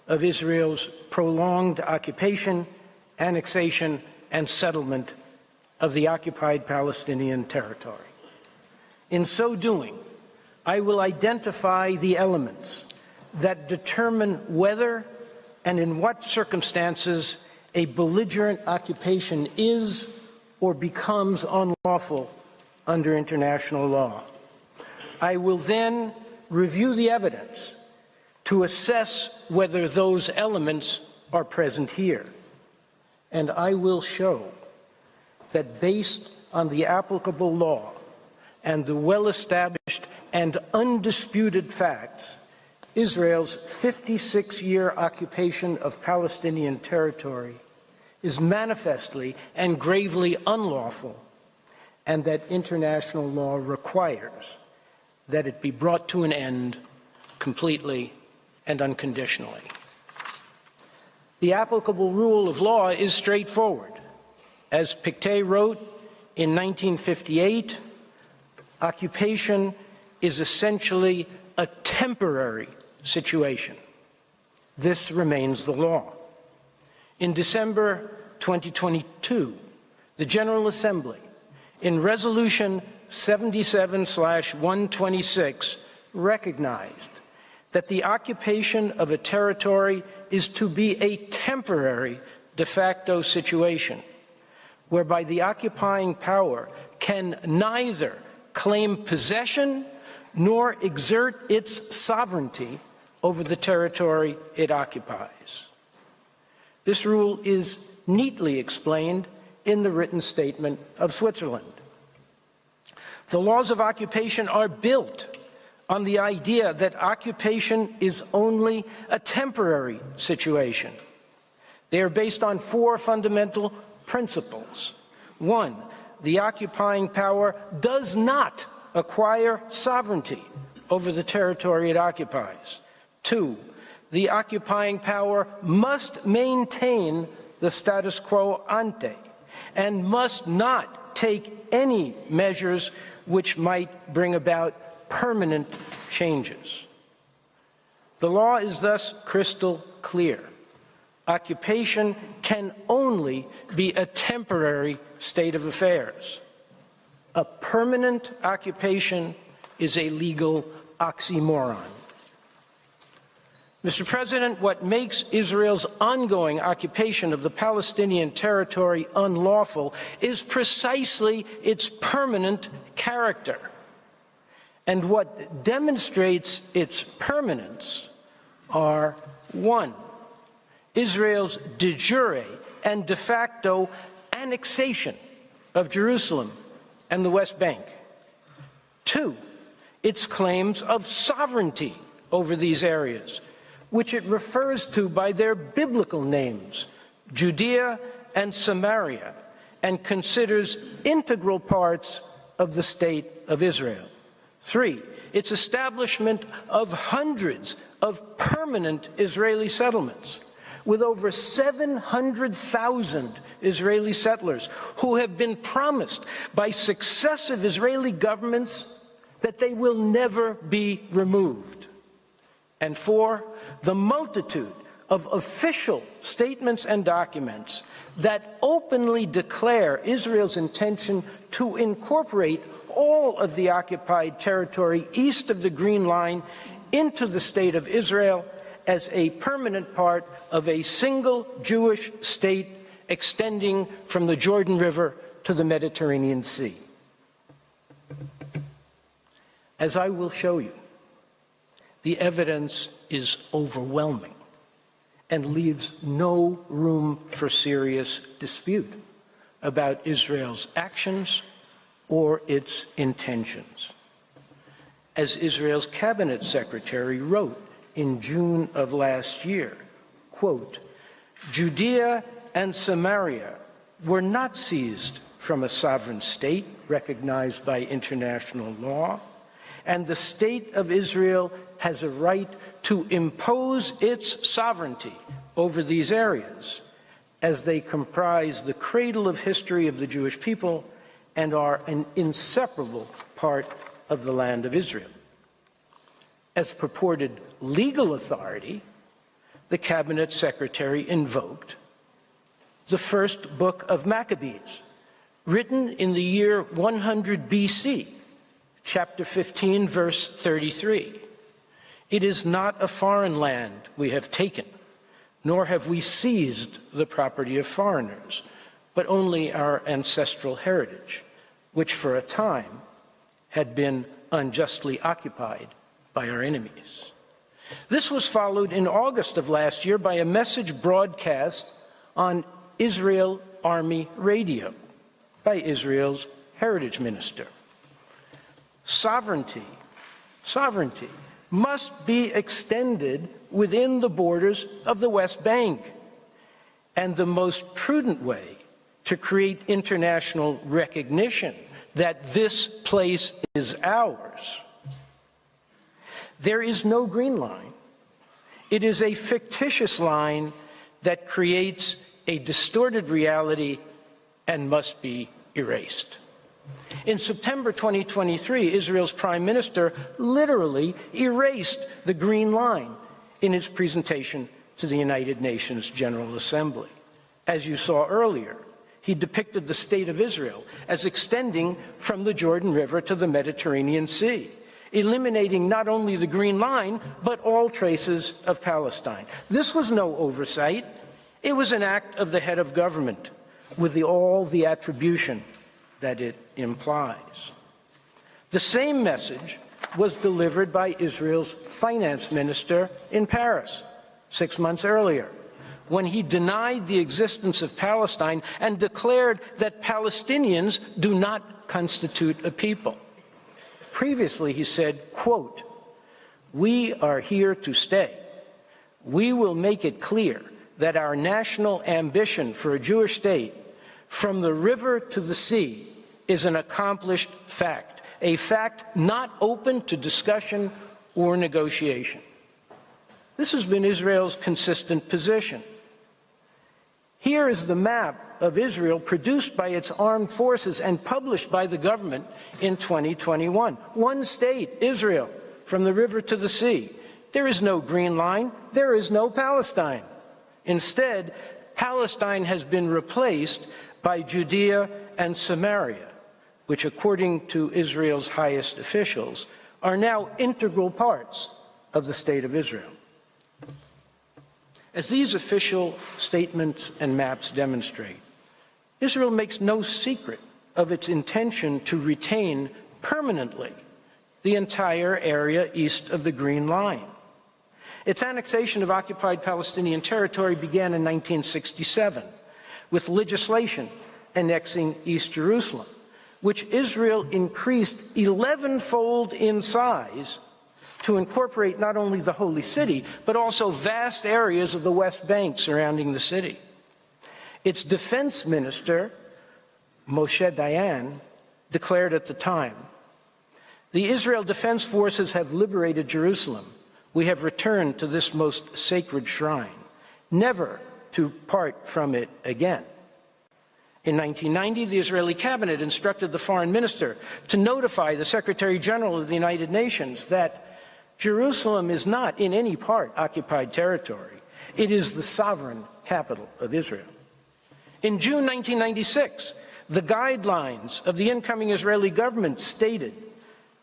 of Israel's prolonged occupation, annexation, and settlement of the occupied Palestinian territory. In so doing, I will identify the elements that determine whether and in what circumstances a belligerent occupation is or becomes unlawful under international law. I will then review the evidence to assess whether those elements are present here. And I will show that based on the applicable law and the well-established and undisputed facts, Israel's 56-year occupation of Palestinian territory is manifestly and gravely unlawful, and that international law requires that it be brought to an end completely and unconditionally. The applicable rule of law is straightforward. As Pictet wrote in 1958, occupation is essentially a temporary situation. This remains the law. In December 2022, the General Assembly, in Resolution 77/126, recognized that the occupation of a territory is to be a temporary de facto situation, whereby the occupying power can neither claim possession nor exert its sovereignty over the territory it occupies. This rule is neatly explained in the written statement of Switzerland. The laws of occupation are built on the idea that occupation is only a temporary situation. They are based on four fundamental principles. One, the occupying power does not acquire sovereignty over the territory it occupies. Two, the occupying power must maintain the status quo ante and must not take any measures which might bring about permanent changes. The law is thus crystal clear. Occupation can only be a temporary state of affairs. A permanent occupation is a legal oxymoron. Mr. President, what makes Israel's ongoing occupation of the Palestinian territory unlawful is precisely its permanent character. And what demonstrates its permanence are, 1, Israel's de jure and de facto annexation of Jerusalem and the West Bank. 2, its claims of sovereignty over these areas, which it refers to by their biblical names, Judea and Samaria, and considers integral parts of the state of Israel. 3, its establishment of hundreds of permanent Israeli settlements, with over 700,000 Israeli settlers who have been promised by successive Israeli governments that they will never be removed. And 4, the multitude of official statements and documents that openly declare Israel's intention to incorporate all of the occupied territory east of the Green Line into the state of Israel as a permanent part of a single Jewish state extending from the Jordan River to the Mediterranean Sea. As I will show you, the evidence is overwhelming and leaves no room for serious dispute about Israel's actions or its intentions. As Israel's cabinet secretary wrote in June of last year, quote, Judea and Samaria were not seized from a sovereign state recognized by international law, and the state of Israel has a right to impose its sovereignty over these areas, as they comprise the cradle of history of the Jewish people and are an inseparable part of the land of Israel. As purported legal authority, the cabinet secretary invoked the first book of Maccabees, written in the year 100 BC, chapter 15, verse 33. It is not a foreign land we have taken, nor have we seized the property of foreigners, but only our ancestral heritage, which for a time had been unjustly occupied by our enemies. This was followed in August of last year by a message broadcast on Israel Army radio by Israel's heritage minister. Sovereignty must be extended within the borders of the West Bank, and the most prudent way to create international recognition that this place is ours. There is no green line. It is a fictitious line that creates a distorted reality and must be erased. In September 2023, Israel's prime minister literally erased the green line in his presentation to the United Nations General Assembly. As you saw earlier, he depicted the state of Israel as extending from the Jordan River to the Mediterranean Sea, eliminating not only the green line, but all traces of Palestine. This was no oversight. It was an act of the head of government with all the attribution that it implies. The same message was delivered by Israel's finance minister in Paris 6 months earlier, when he denied the existence of Palestine and declared that Palestinians do not constitute a people. Previously, he said, quote, "We are here to stay. We will make it clear that our national ambition for a Jewish state from the river to the sea is an accomplished fact, a fact not open to discussion or negotiation." This has been Israel's consistent position. Here is the map of Israel produced by its armed forces and published by the government in 2021. One state, Israel, from the river to the sea. There is no green line. There is no Palestine. Instead, Palestine has been replaced by Judea and Samaria, which, according to Israel's highest officials, are now integral parts of the state of Israel. As these official statements and maps demonstrate, Israel makes no secret of its intention to retain permanently the entire area east of the Green Line. Its annexation of occupied Palestinian territory began in 1967 with legislation annexing East Jerusalem, which Israel increased 11-fold in size to incorporate not only the Holy City, but also vast areas of the West Bank surrounding the city. Its defense minister, Moshe Dayan, declared at the time, "The Israel Defense Forces have liberated Jerusalem. We have returned to this most sacred shrine, never to part from it again." In 1990, the Israeli cabinet instructed the foreign minister to notify the Secretary General of the United Nations that Jerusalem is not in any part occupied territory. It is the sovereign capital of Israel. In June 1996, the guidelines of the incoming Israeli government stated,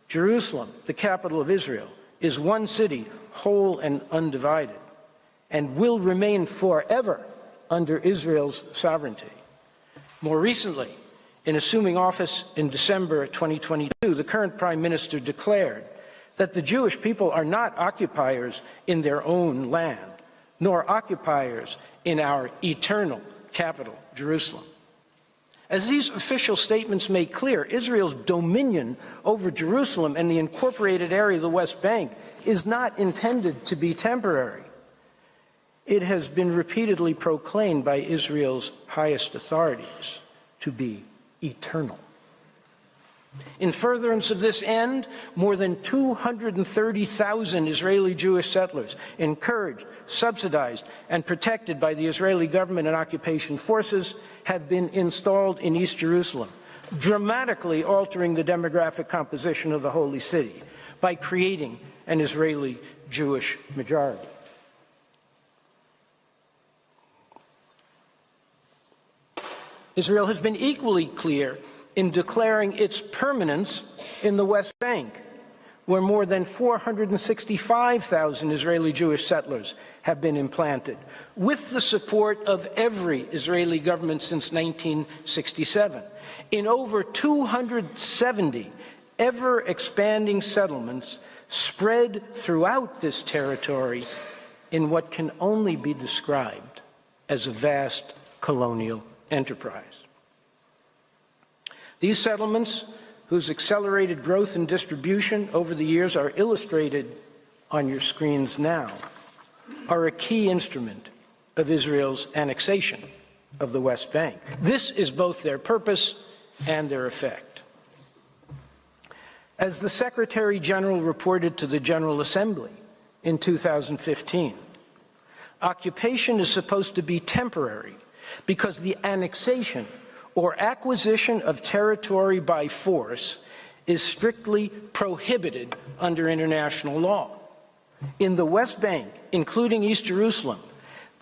Jerusalem, the capital of Israel, is one city, whole and undivided, and will remain forever under Israel's sovereignty. More recently, in assuming office in December 2022, the current Prime Minister declared that the Jewish people are not occupiers in their own land, nor occupiers in our eternal capital, Jerusalem. As these official statements make clear, Israel's dominion over Jerusalem and the incorporated area of the West Bank is not intended to be temporary. It has been repeatedly proclaimed by Israel's highest authorities to be eternal. In furtherance of this end, more than 230,000 Israeli Jewish settlers, encouraged, subsidized, and protected by the Israeli government and occupation forces, have been installed in East Jerusalem, dramatically altering the demographic composition of the Holy City by creating an Israeli Jewish majority. Israel has been equally clear in declaring its permanence in the West Bank, where more than 465,000 Israeli Jewish settlers have been implanted, with the support of every Israeli government since 1967, in over 270 ever-expanding settlements spread throughout this territory in what can only be described as a vast colonial enterprise. These settlements, whose accelerated growth and distribution over the years are illustrated on your screens now, are a key instrument of Israel's annexation of the West Bank. This is both their purpose and their effect. As the Secretary General reported to the General Assembly in 2015, occupation is supposed to be temporary because the annexation or acquisition of territory by force is strictly prohibited under international law. In the West Bank, including East Jerusalem,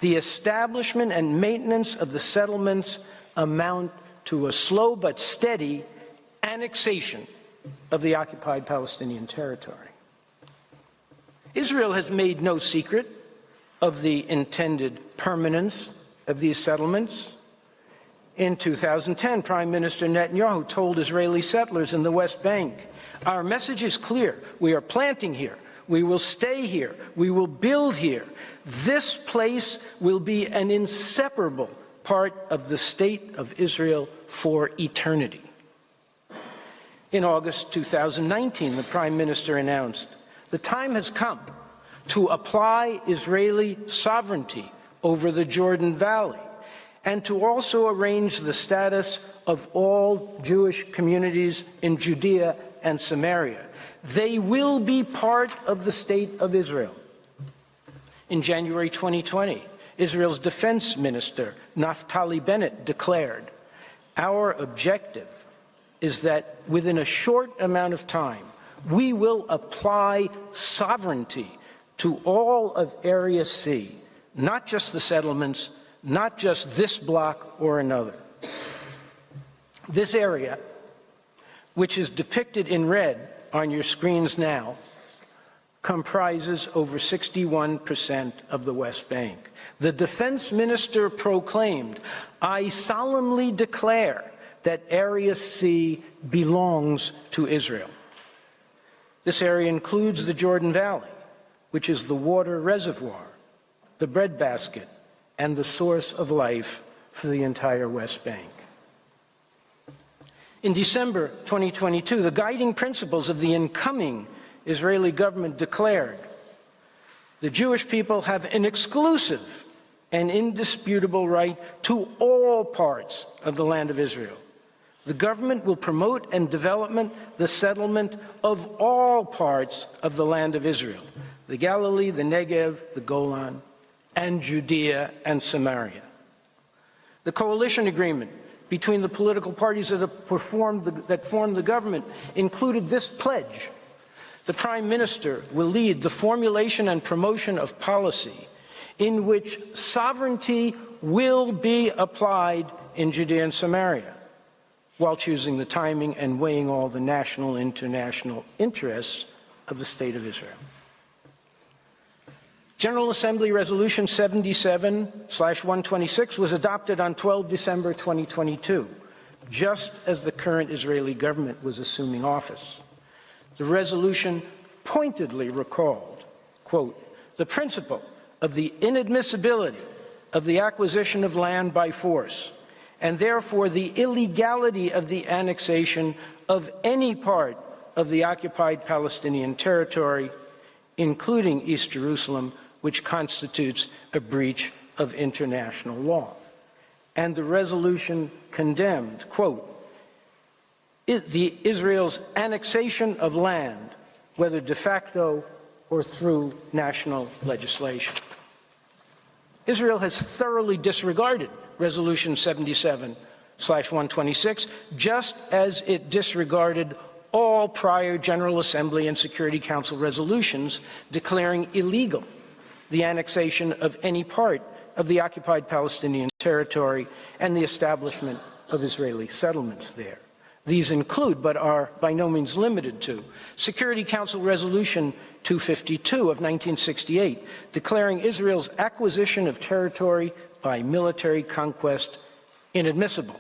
the establishment and maintenance of the settlements amount to a slow but steady annexation of the occupied Palestinian territory. Israel has made no secret of the intended permanence of these settlements. In 2010, Prime Minister Netanyahu told Israeli settlers in the West Bank, "Our message is clear. We are planting here. We will stay here. We will build here. This place will be an inseparable part of the state of Israel for eternity." In August 2019, the Prime Minister announced, "The time has come to apply Israeli sovereignty over the Jordan Valley, and to also arrange the status of all Jewish communities in Judea and Samaria. They will be part of the state of Israel." In January 2020, Israel's defense minister, Naftali Bennett, declared, "Our objective is that within a short amount of time, we will apply sovereignty to all of Area C, not just the settlements, not just this block or another." This area, which is depicted in red on your screens now, comprises over 61% of the West Bank. The defense minister proclaimed, "I solemnly declare that Area C belongs to Israel." This area includes the Jordan Valley, which is the water reservoir, the breadbasket, and the source of life for the entire West Bank. In December 2022, the guiding principles of the incoming Israeli government declared, "The Jewish people have an exclusive and indisputable right to all parts of the land of Israel. The government will promote and develop the settlement of all parts of the land of Israel, the Galilee, the Negev, the Golan, and Judea and Samaria." The coalition agreement between the political parties that formed the government included this pledge: the Prime Minister will lead the formulation and promotion of policy in which sovereignty will be applied in Judea and Samaria, while choosing the timing and weighing all the national and international interests of the State of Israel. General Assembly Resolution 77/126 was adopted on 12 December 2022, just as the current Israeli government was assuming office. The resolution pointedly recalled, quote, "the principle of the inadmissibility of the acquisition of land by force, and therefore the illegality of the annexation of any part of the occupied Palestinian territory, including East Jerusalem, which constitutes a breach of international law." And the resolution condemned, quote, Israel's annexation of land, whether de facto or through national legislation. Israel has thoroughly disregarded Resolution 77/126, just as it disregarded all prior General Assembly and Security Council resolutions declaring illegal the annexation of any part of the occupied Palestinian territory and the establishment of Israeli settlements there. These include, but are by no means limited to, Security Council Resolution 252 of 1968, declaring Israel's acquisition of territory by military conquest inadmissible.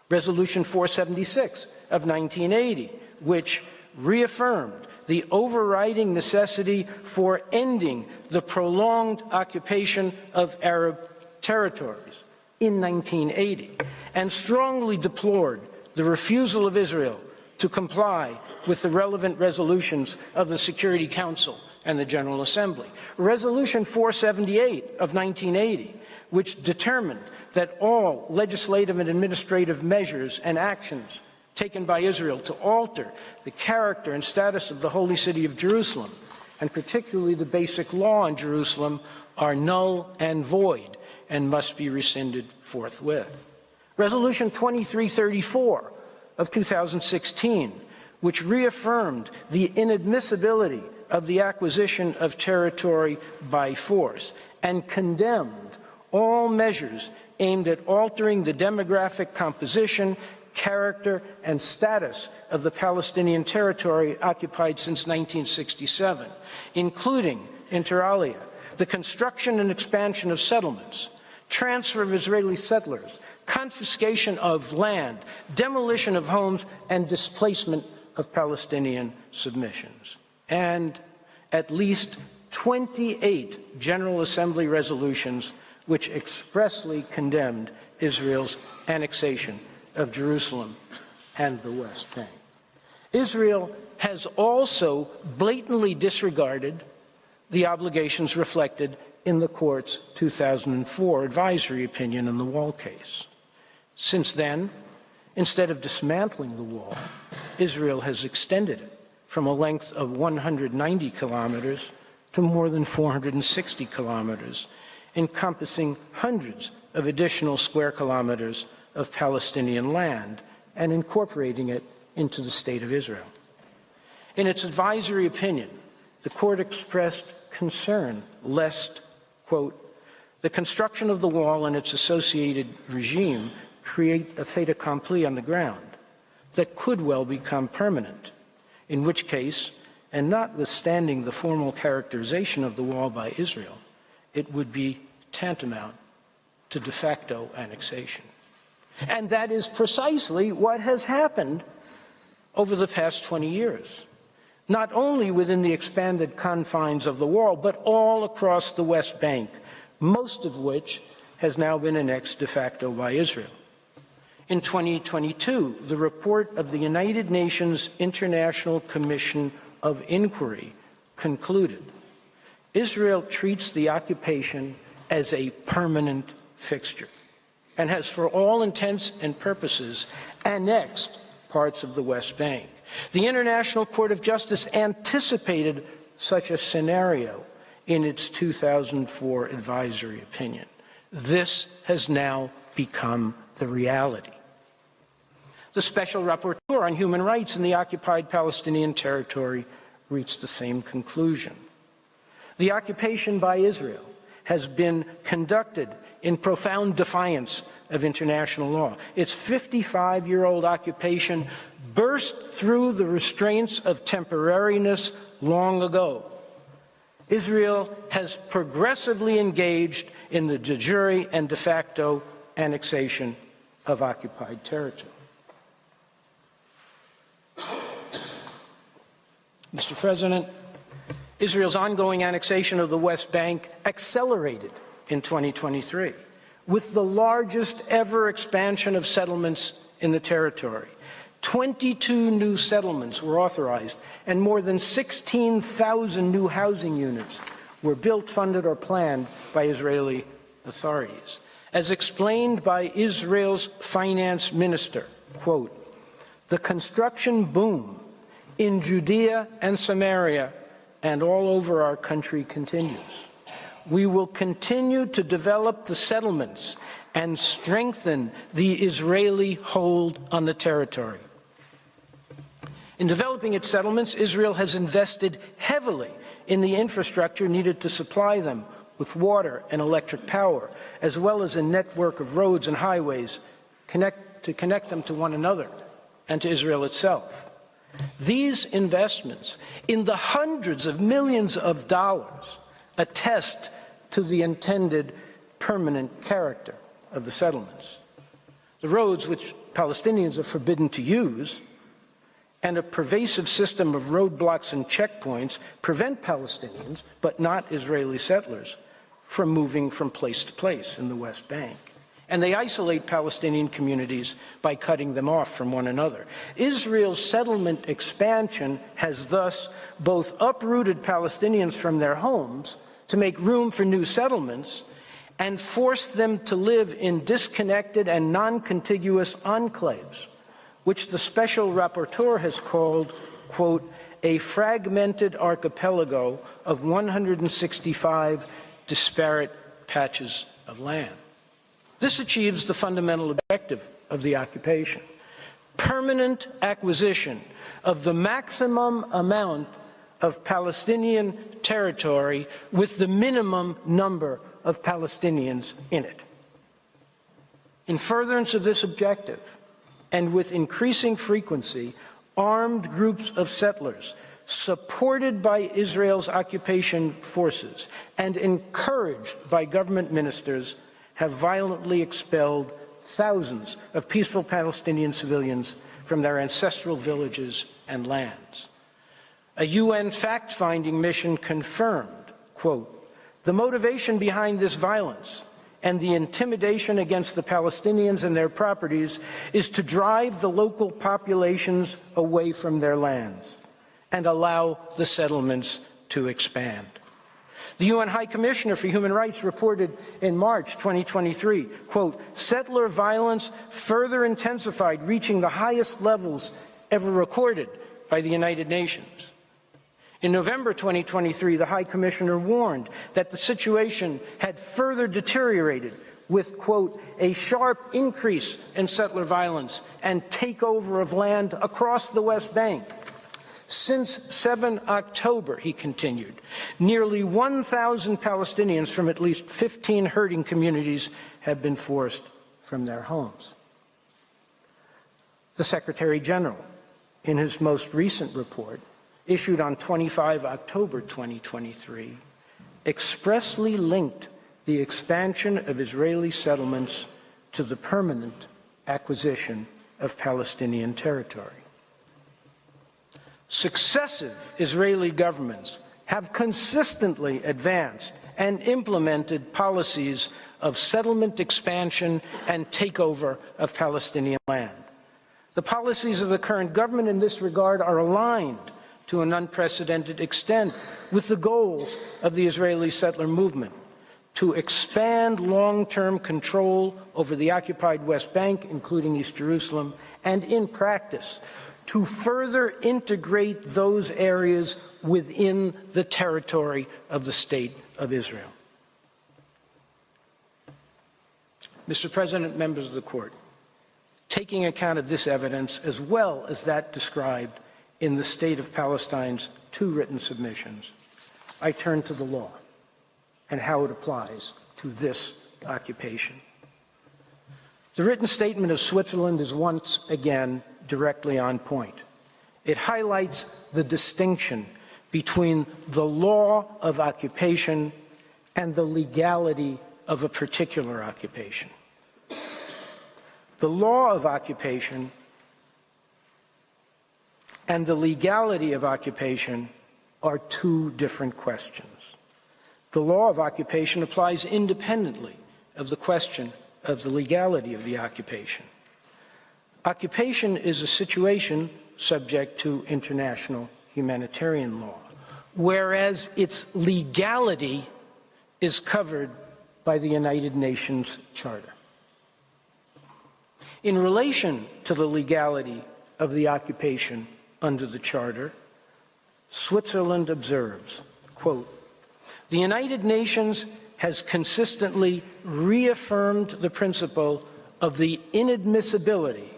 Resolution 476 of 1980, which reaffirmed the overriding necessity for ending the prolonged occupation of Arab territories in 1980, and strongly deplored the refusal of Israel to comply with the relevant resolutions of the Security Council and the General Assembly. Resolution 478 of 1980, which determined that all legislative and administrative measures and actions taken by Israel to alter the character and status of the Holy City of Jerusalem, and particularly the basic law in Jerusalem, are null and void and must be rescinded forthwith. Resolution 2334 of 2016, which reaffirmed the inadmissibility of the acquisition of territory by force and condemned all measures aimed at altering the demographic composition, character, and status of the Palestinian territory occupied since 1967, including, inter alia, the construction and expansion of settlements, transfer of Israeli settlers, confiscation of land, demolition of homes, and displacement of Palestinian submissions. And at least 28 General Assembly resolutions which expressly condemned Israel's annexation of Jerusalem and the West Bank. Israel has also blatantly disregarded the obligations reflected in the court's 2004 advisory opinion in the wall case. Since then, instead of dismantling the wall, Israel has extended it from a length of 190 kilometers to more than 460 kilometers, encompassing hundreds of additional square kilometers of Palestinian land and incorporating it into the State of Israel. In its advisory opinion, the court expressed concern lest, quote, the construction of the wall and its associated regime create a fait accompli on the ground that could well become permanent, in which case And notwithstanding the formal characterization of the wall by Israel, it would be tantamount to de facto annexation. And that is precisely what has happened over the past 20 years, not only within the expanded confines of the wall, but all across the West Bank, most of which has now been annexed de facto by Israel. In 2022, the report of the United Nations International Commission of Inquiry concluded Israel treats the occupation as a permanent fixture and has, for all intents and purposes, annexed parts of the West Bank. The International Court of Justice anticipated such a scenario in its 2004 advisory opinion. This has now become the reality. The Special Rapporteur on Human Rights in the Occupied Palestinian Territory reached the same conclusion. The occupation by Israel has been conducted in profound defiance of international law. Its 55-year-old occupation burst through the restraints of temporariness long ago. Israel has progressively engaged in the de jure and de facto annexation of occupied territory. Mr. President, Israel's ongoing annexation of the West Bank accelerated in 2023, with the largest ever expansion of settlements in the territory. 22 new settlements were authorized, and more than 16,000 new housing units were built, funded, or planned by Israeli authorities. As explained by Israel's finance minister, quote, "The construction boom in Judea and Samaria and all over our country continues. We will continue to develop the settlements and strengthen the Israeli hold on the territory." In developing its settlements, Israel has invested heavily in the infrastructure needed to supply them with water and electric power, as well as a network of roads and highways to connect them to one another and to Israel itself. These investments in the hundreds of millions of dollars attest to the intended permanent character of the settlements. The roads, which Palestinians are forbidden to use, and a pervasive system of roadblocks and checkpoints prevent Palestinians, but not Israeli settlers, from moving from place to place in the West Bank. And they isolate Palestinian communities by cutting them off from one another. Israel's settlement expansion has thus both uprooted Palestinians from their homes to make room for new settlements and forced them to live in disconnected and non-contiguous enclaves, which the Special Rapporteur has called, quote, "a fragmented archipelago of 165 disparate patches of land." This achieves the fundamental objective of the occupation: permanent acquisition of the maximum amount of Palestinian territory with the minimum number of Palestinians in it. In furtherance of this objective, and with increasing frequency, armed groups of settlers, supported by Israel's occupation forces and encouraged by government ministers, have violently expelled thousands of peaceful Palestinian civilians from their ancestral villages and lands. A UN fact-finding mission confirmed, quote, "The motivation behind this violence and the intimidation against the Palestinians and their properties is to drive the local populations away from their lands and allow the settlements to expand." The UN High Commissioner for Human Rights reported in March 2023, quote, "Settler violence further intensified, reaching the highest levels ever recorded by the United Nations." In November 2023, the High Commissioner warned that the situation had further deteriorated with, quote, "a sharp increase in settler violence and takeover of land across the West Bank. Since 7 October, he continued, nearly 1,000 Palestinians from at least 15 herding communities have been forced from their homes." The Secretary General, in his most recent report, issued on 25 October 2023, expressly linked the expansion of Israeli settlements to the permanent acquisition of Palestinian territory. Successive Israeli governments have consistently advanced and implemented policies of settlement expansion and takeover of Palestinian land. The policies of the current government in this regard are aligned to an unprecedented extent with the goals of the Israeli settler movement to expand long-term control over the occupied West Bank, including East Jerusalem, and in practice, to further integrate those areas within the territory of the State of Israel. Mr. President, members of the Court, taking account of this evidence as well as that described in the State of Palestine's two written submissions, I turn to the law and how it applies to this occupation. The written statement of Switzerland is once again directly on point. It highlights the distinction between the law of occupation and the legality of a particular occupation. The law of occupation and the legality of occupation are two different questions. The law of occupation applies independently of the question of the legality of the occupation. Occupation is a situation subject to international humanitarian law, whereas its legality is covered by the United Nations Charter. In relation to the legality of the occupation under the Charter, Switzerland observes, quote, "The United Nations has consistently reaffirmed the principle of the inadmissibility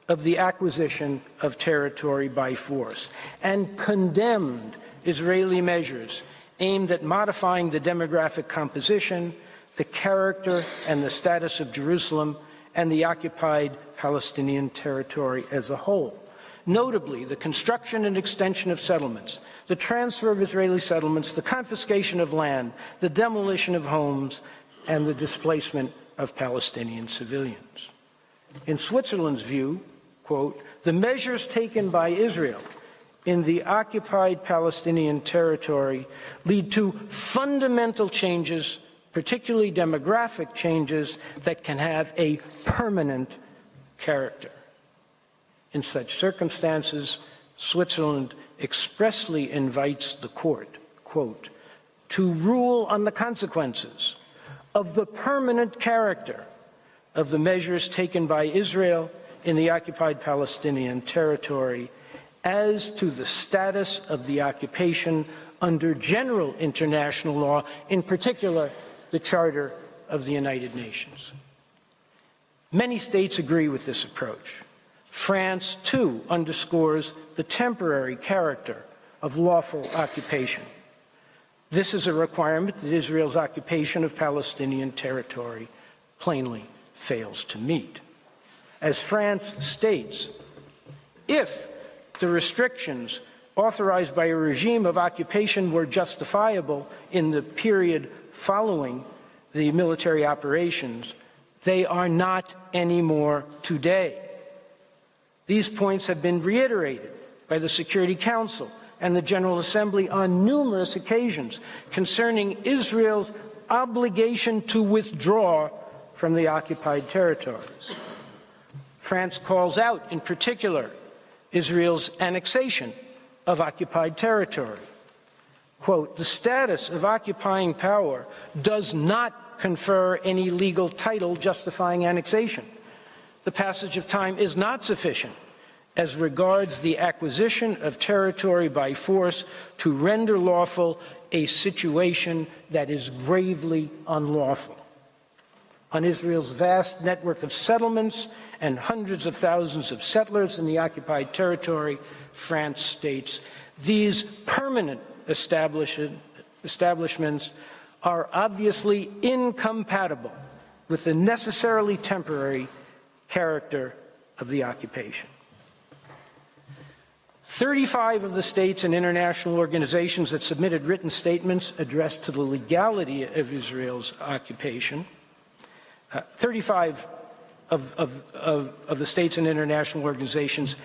of the acquisition of territory by force and condemned Israeli measures aimed at modifying the demographic composition, the character and the status of Jerusalem and the occupied Palestinian territory as a whole. Notably, the construction and extension of settlements, the transfer of Israeli settlements, the confiscation of land, the demolition of homes, and the displacement of Palestinian civilians. In Switzerland's view, quote, the measures taken by Israel in the occupied Palestinian territory lead to fundamental changes, particularly demographic changes, that can have a permanent character. In such circumstances, Switzerland expressly invites the court, quote, to rule on the consequences of the permanent character of the measures taken by Israel in the occupied Palestinian territory as to the status of the occupation under general international law, in particular, the Charter of the United Nations. Many states agree with this approach. France, too, underscores the temporary character of lawful occupation. This is a requirement that Israel's occupation of Palestinian territory plainly fails to meet. As France states, if the restrictions authorized by a regime of occupation were justifiable in the period following the military operations, they are not anymore today. These points have been reiterated by the Security Council and the General Assembly on numerous occasions concerning Israel's obligation to withdraw from the occupied territories. France calls out, in particular, Israel's annexation of occupied territory. Quote, the status of occupying power does not confer any legal title justifying annexation. The passage of time is not sufficient as regards the acquisition of territory by force to render lawful a situation that is gravely unlawful. On Israel's vast network of settlements and hundreds of thousands of settlers in the occupied territory, France states, these permanent establishments are obviously incompatible with the necessarily temporary character of the occupation. 35 of the states and international organizations that submitted written statements addressed to the legality of Israel's occupation, 35 of the states and international organizations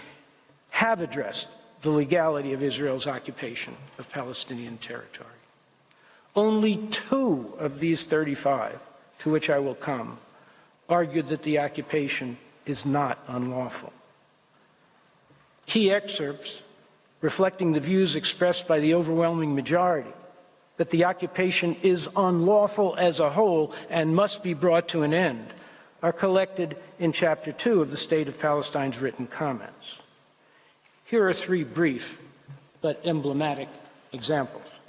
have addressed the legality of Israel's occupation of Palestinian territory. Only 2 of these 35, to which I will come, argued that the occupation is not unlawful. Key excerpts reflecting the views expressed by the overwhelming majority that the occupation is unlawful as a whole and must be brought to an end are collected in Chapter 2 of the State of Palestine's written comments. Here are 3 brief but emblematic examples.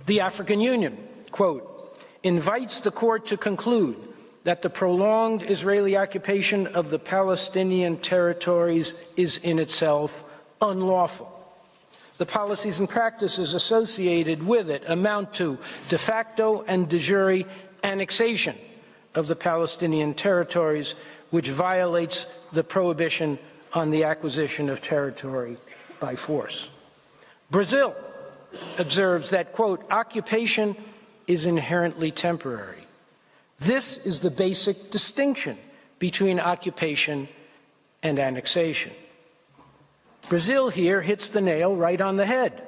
The African Union, quote, invites the court to conclude that the prolonged Israeli occupation of the Palestinian territories is in itself unlawful. The policies and practices associated with it amount to de facto and de jure annexation of the Palestinian territories, which violates the prohibition on the acquisition of territory by force. Brazil observes that, quote, occupation is inherently temporary. This is the basic distinction between occupation and annexation. Brazil here hits the nail right on the head.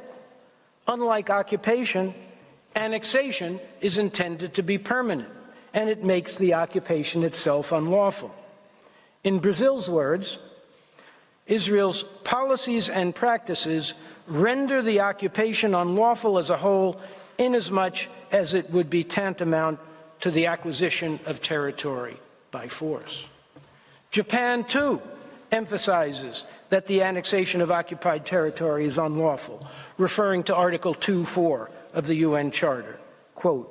Unlike occupation, annexation is intended to be permanent, and it makes the occupation itself unlawful. In Brazil's words, Israel's policies and practices render the occupation unlawful as a whole, inasmuch as it would be tantamount to the acquisition of territory by force. Japan, too, emphasizes that the annexation of occupied territory is unlawful, referring to Article 2.4 of the UN Charter. Quote,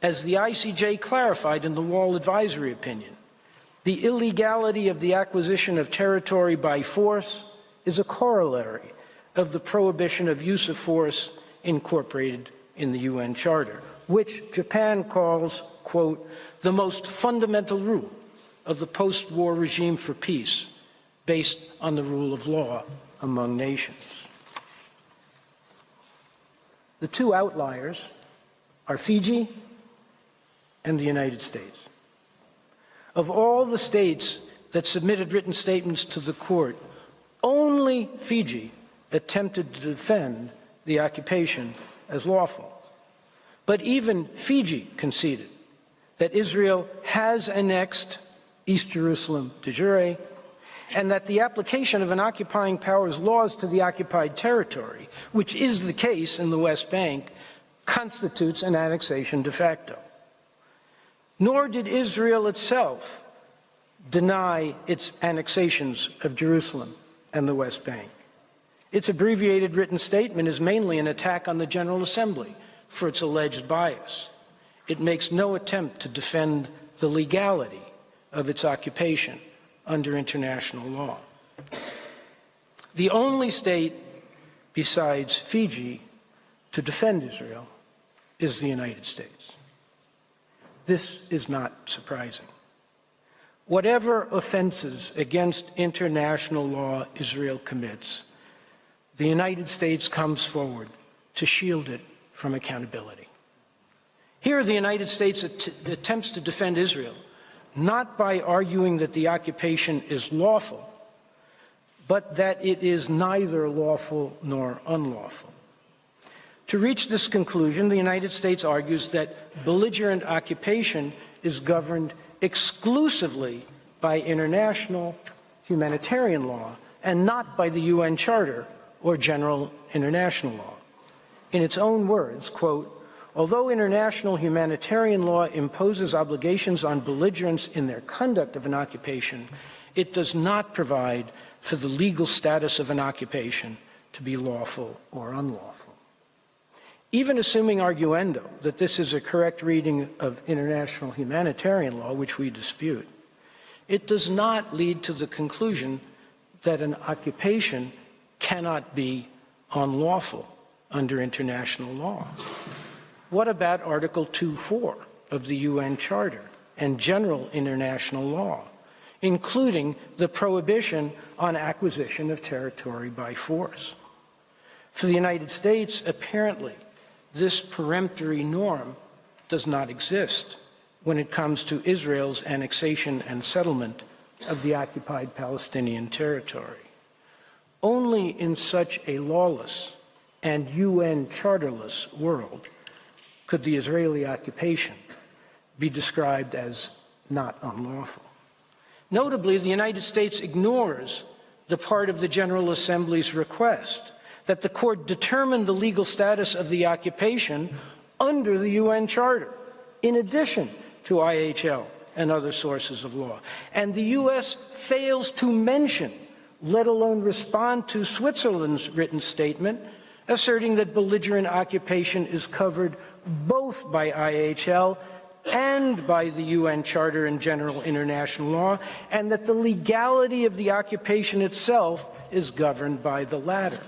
as the ICJ clarified in the Wall Advisory Opinion, the illegality of the acquisition of territory by force is a corollary of the prohibition of use of force incorporated in the UN Charter, which Japan calls, quote, the most fundamental rule of the post-war regime for peace, based on the rule of law among nations. The 2 outliers are Fiji and the United States. Of all the states that submitted written statements to the court, only Fiji attempted to defend the occupation as lawful. But even Fiji conceded that Israel has annexed East Jerusalem de jure, and that the application of an occupying power's laws to the occupied territory, which is the case in the West Bank, constitutes an annexation de facto. Nor did Israel itself deny its annexations of Jerusalem and the West Bank. Its abbreviated written statement is mainly an attack on the General Assembly for its alleged bias. It makes no attempt to defend the legality of its occupation under international law. The only state besides Fiji to defend Israel is the United States. This is not surprising. Whatever offenses against international law Israel commits, the United States comes forward to shield it from accountability. Here, the United States attempts to defend Israel, not by arguing that the occupation is lawful, but that it is neither lawful nor unlawful. To reach this conclusion, the United States argues that belligerent occupation is governed exclusively by international humanitarian law and not by the UN Charter or general international law. In its own words, quote, although international humanitarian law imposes obligations on belligerents in their conduct of an occupation, it does not provide for the legal status of an occupation to be lawful or unlawful. Even assuming arguendo that this is a correct reading of international humanitarian law, which we dispute, it does not lead to the conclusion that an occupation cannot be unlawful under international law. What about Article 2.4 of the UN Charter and general international law? including the prohibition on acquisition of territory by force. For the United States, apparently, this peremptory norm does not exist when it comes to Israel's annexation and settlement of the occupied Palestinian territory. Only in such a lawless and UN charterless world could the Israeli occupation be described as not unlawful. Notably, the United States ignores the part of the General Assembly's request that the court determine the legal status of the occupation under the UN Charter, in addition to IHL and other sources of law. And the U.S. fails to mention, let alone respond to, Switzerland's written statement asserting that belligerent occupation is covered both by IHL and by the UN Charter and general international law, and that the legality of the occupation itself is governed by the latter.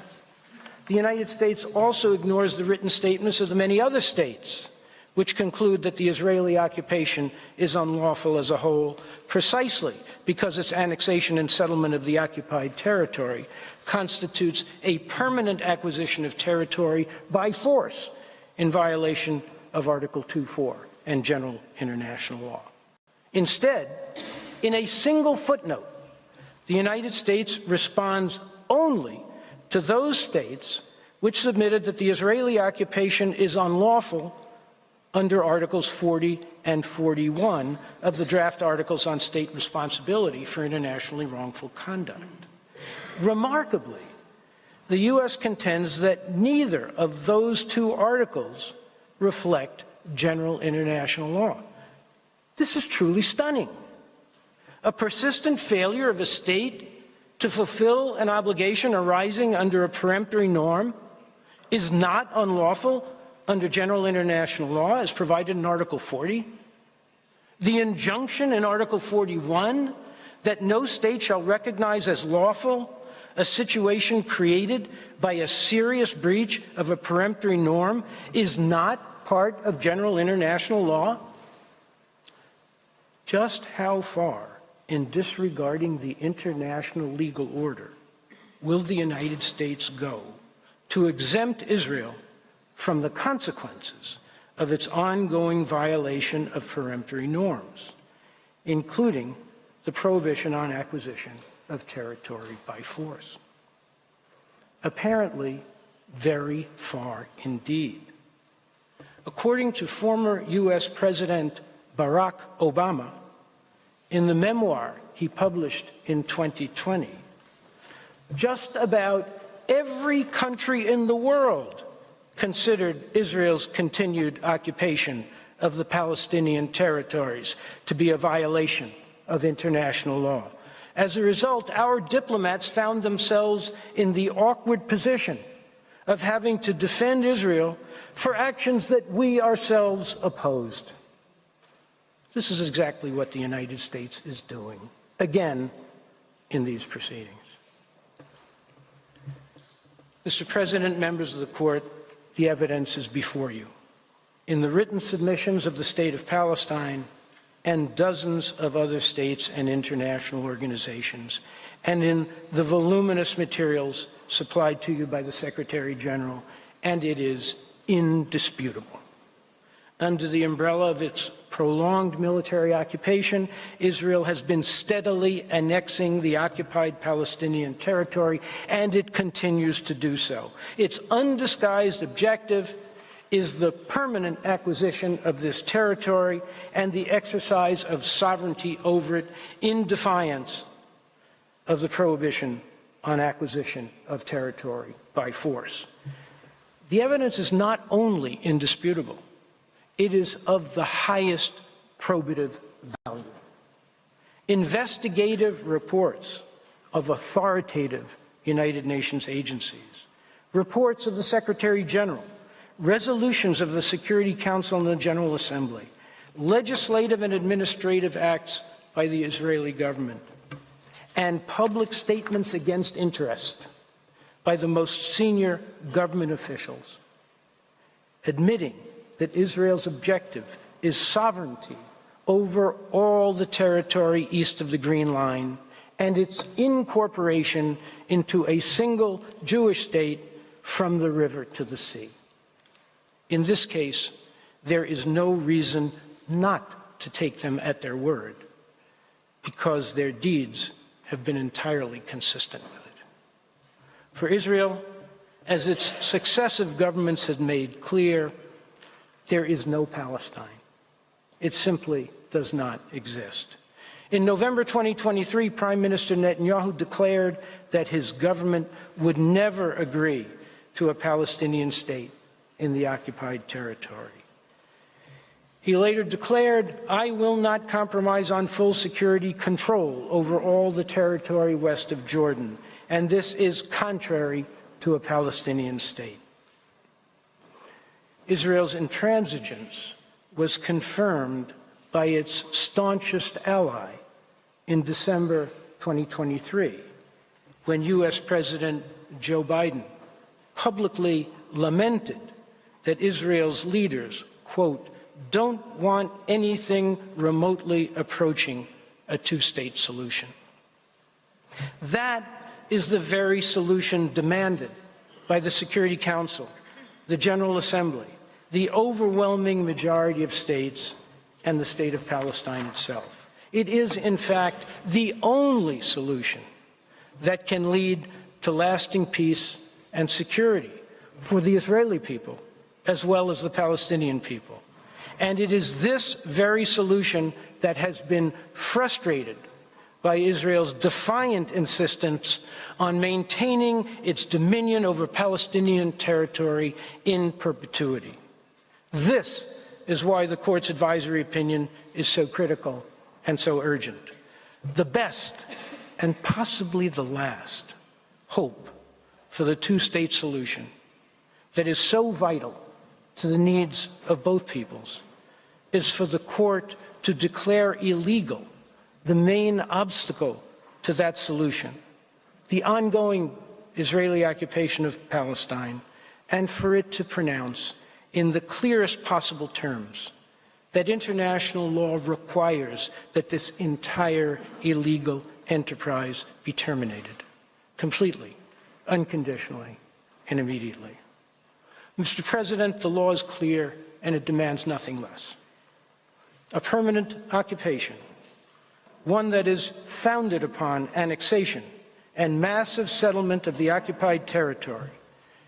The United States also ignores the written statements of the many other states, which conclude that the Israeli occupation is unlawful as a whole, precisely because its annexation and settlement of the occupied territory constitutes a permanent acquisition of territory by force in violation of Article 2.4 and general international law. Instead, in a single footnote, the United States responds only to those states which submitted that the Israeli occupation is unlawful under Articles 40 and 41 of the draft Articles on State Responsibility for Internationally Wrongful Conduct. Remarkably, the U.S. contends that neither of those two articles reflect general international law. This is truly stunning. A persistent failure of a state to fulfill an obligation arising under a peremptory norm is not unlawful under general international law as provided in Article 40. The injunction in Article 41 that no state shall recognize as lawful a situation created by a serious breach of a peremptory norm is not part of general international law. Just how far in disregarding the international legal order will the United States go to exempt Israel from the consequences of its ongoing violation of peremptory norms, including the prohibition on acquisition of territory by force? Apparently, very far indeed. According to former U.S. President Barack Obama, in the memoir he published in 2020, just about every country in the world considered Israel's continued occupation of the Palestinian territories to be a violation of international law. As a result, our diplomats found themselves in the awkward position of having to defend Israel for actions that we ourselves opposed. This is exactly what the United States is doing, again, in these proceedings. Mr. President, members of the Court, the evidence is before you. In the written submissions of the State of Palestine and dozens of other states and international organizations, and in the voluminous materials supplied to you by the Secretary General, and it is indisputable. Under the umbrella of its prolonged military occupation, Israel has been steadily annexing the occupied Palestinian territory, and it continues to do so. Its undisguised objective is the permanent acquisition of this territory and the exercise of sovereignty over it in defiance of the prohibition on acquisition of territory by force. The evidence is not only indisputable, it is of the highest probative value. Investigative reports of authoritative United Nations agencies, reports of the Secretary General, resolutions of the Security Council and the General Assembly, legislative and administrative acts by the Israeli government, and public statements against interest by the most senior government officials, admitting that Israel's objective is sovereignty over all the territory east of the Green Line and its incorporation into a single Jewish state from the river to the sea. In this case, there is no reason not to take them at their word, because their deeds have been entirely consistent with it. For Israel, as its successive governments have made clear, there is no Palestine. It simply does not exist. In November 2023, Prime Minister Netanyahu declared that his government would never agree to a Palestinian state in the occupied territory. He later declared, "I will not compromise on full security control over all the territory west of Jordan," and this is contrary to a Palestinian state. Israel's intransigence was confirmed by its staunchest ally in December 2023, when U.S. President Joe Biden publicly lamented that Israel's leaders, quote, "don't want anything remotely approaching a two-state solution." That is the very solution demanded by the Security Council, the General Assembly, the overwhelming majority of states, and the state of Palestine itself. It is, in fact, the only solution that can lead to lasting peace and security for the Israeli people, as well as the Palestinian people. And it is this very solution that has been frustrated by Israel's defiant insistence on maintaining its dominion over Palestinian territory in perpetuity. This is why the Court's advisory opinion is so critical and so urgent. The best, and possibly the last, hope for the two-state solution that is so vital to the needs of both peoples is for the Court to declare illegal the main obstacle to that solution, the ongoing Israeli occupation of Palestine, and for it to pronounce in the clearest possible terms that international law requires that this entire illegal enterprise be terminated, completely, unconditionally, and immediately. Mr. President, the law is clear, and it demands nothing less. A permanent occupation, one that is founded upon annexation and massive settlement of the occupied territory,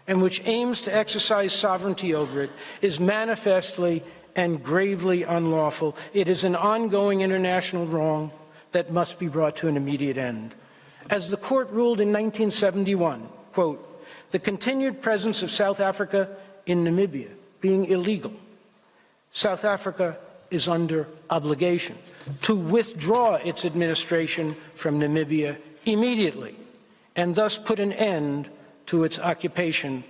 and which aims to exercise sovereignty over it, is manifestly and gravely unlawful. It is an ongoing international wrong that must be brought to an immediate end. As the Court ruled in 1971, quote, "the continued presence of South Africa in Namibia being illegal, South Africa is under obligation to withdraw its administration from Namibia immediately and thus put an end to its occupation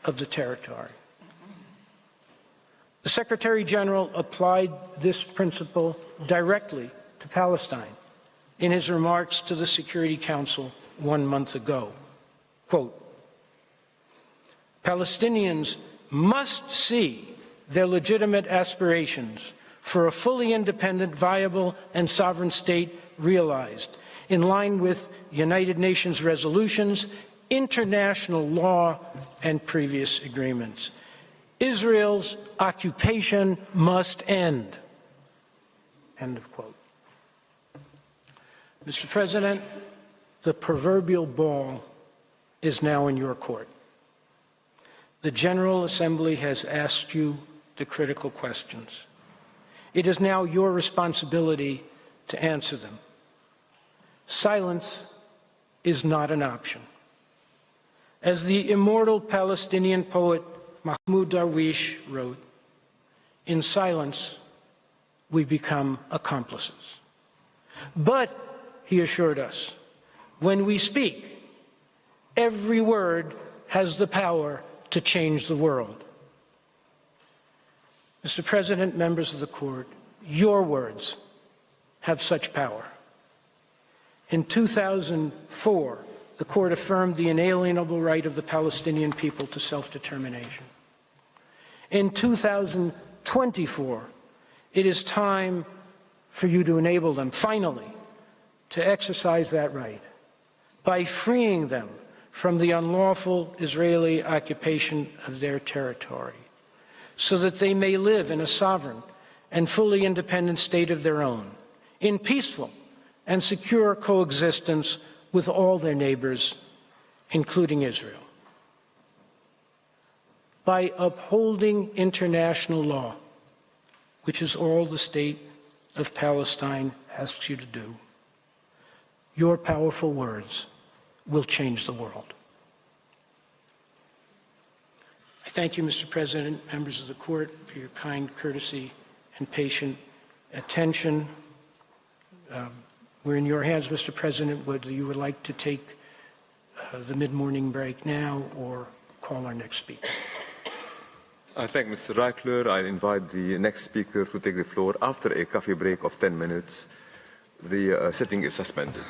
of the territory." The Secretary General applied this principle directly to Palestine in his remarks to the Security Council 1 month ago. Quote, "Palestinians must see their legitimate aspirations for a fully independent, viable, and sovereign state realized in line with United Nations resolutions, international law, and previous agreements. Israel's occupation must end." End of quote. Mr. President, the proverbial ball is now in your court. The General Assembly has asked you the critical questions. It is now your responsibility to answer them. Silence is not an option. As the immortal Palestinian poet Mahmoud Darwish wrote, "In silence, we become accomplices." But, he assured us, when we speak, every word has the power to change the world. Mr. President, members of the Court, your words have such power. In 2004, the Court affirmed the inalienable right of the Palestinian people to self-determination. In 2024, it is time for you to enable them, finally, to exercise that right by freeing them from the unlawful Israeli occupation of their territory, so that they may live in a sovereign and fully independent state of their own, in peaceful and secure coexistence with all their neighbors, including Israel. By upholding international law, which is all the state of Palestine asks you to do, your powerful words will change the world. I thank you, Mr. President, members of the court, for your kind courtesy and patient attention. We're in your hands, Mr. President, whether you would like to take the mid-morning break now or call our next speaker. I thank Mr. Reichler. I invite the next speaker to take the floor after a coffee break of 10 minutes. The sitting is suspended.